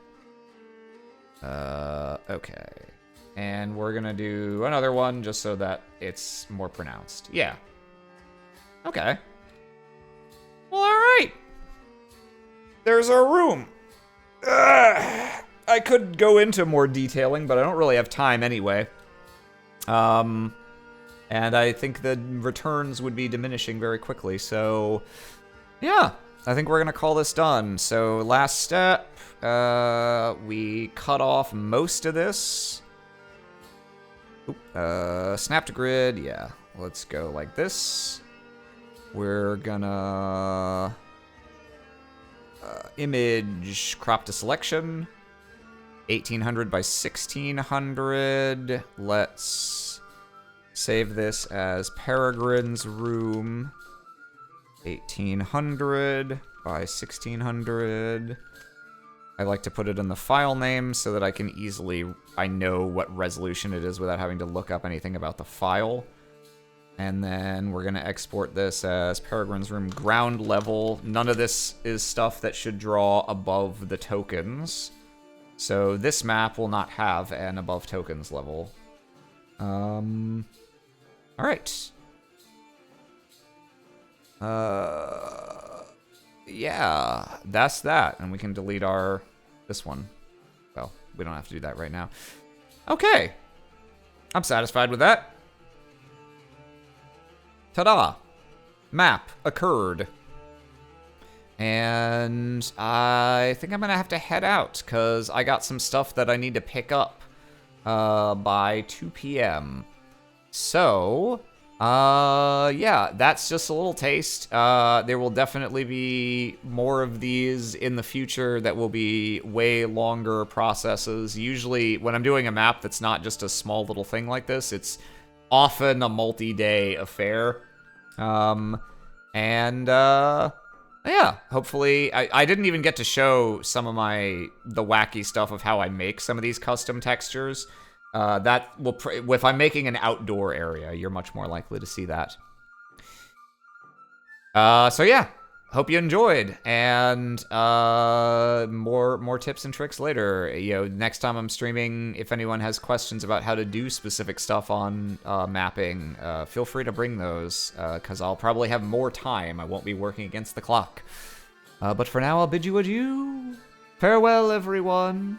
Okay. And we're gonna do another one just so that it's more pronounced. Yeah. Okay. Well, alright. There's our room. I could go into more detailing, but I don't really have time anyway. And I think the returns would be diminishing very quickly, so... Yeah, I think we're gonna call this done. So, last step, we cut off most of this. Snap to grid, yeah. Let's go like this. We're gonna... image crop to selection. 1800 by 1600. Let's save this as Peregrine's room. 1800 by 1600. I like to put it in the file name so that I can easily, I know what resolution it is without having to look up anything about the file. And then we're gonna export this as Peregrine's room ground level. None of this is stuff that should draw above the tokens. So this map will not have an above tokens level. All right. Yeah, that's that. And we can delete this one. Well, we don't have to do that right now. Okay. I'm satisfied with that. Ta-da! Map occurred. And I think I'm gonna have to head out, because I got some stuff that I need to pick up by 2 p.m. So, yeah, that's just a little taste. There will definitely be more of these in the future that will be way longer processes. Usually, when I'm doing a map that's not just a small little thing like this, it's often a multi-day affair. Yeah, hopefully, I didn't even get to show some of the wacky stuff of how I make some of these custom textures. That will, if I'm making an outdoor area, you're much more likely to see that. So yeah, hope you enjoyed, and more tips and tricks later. Next time I'm streaming, if anyone has questions about how to do specific stuff on mapping, feel free to bring those, because I'll probably have more time. I won't be working against the clock. But for now, I'll bid you adieu. Farewell, everyone.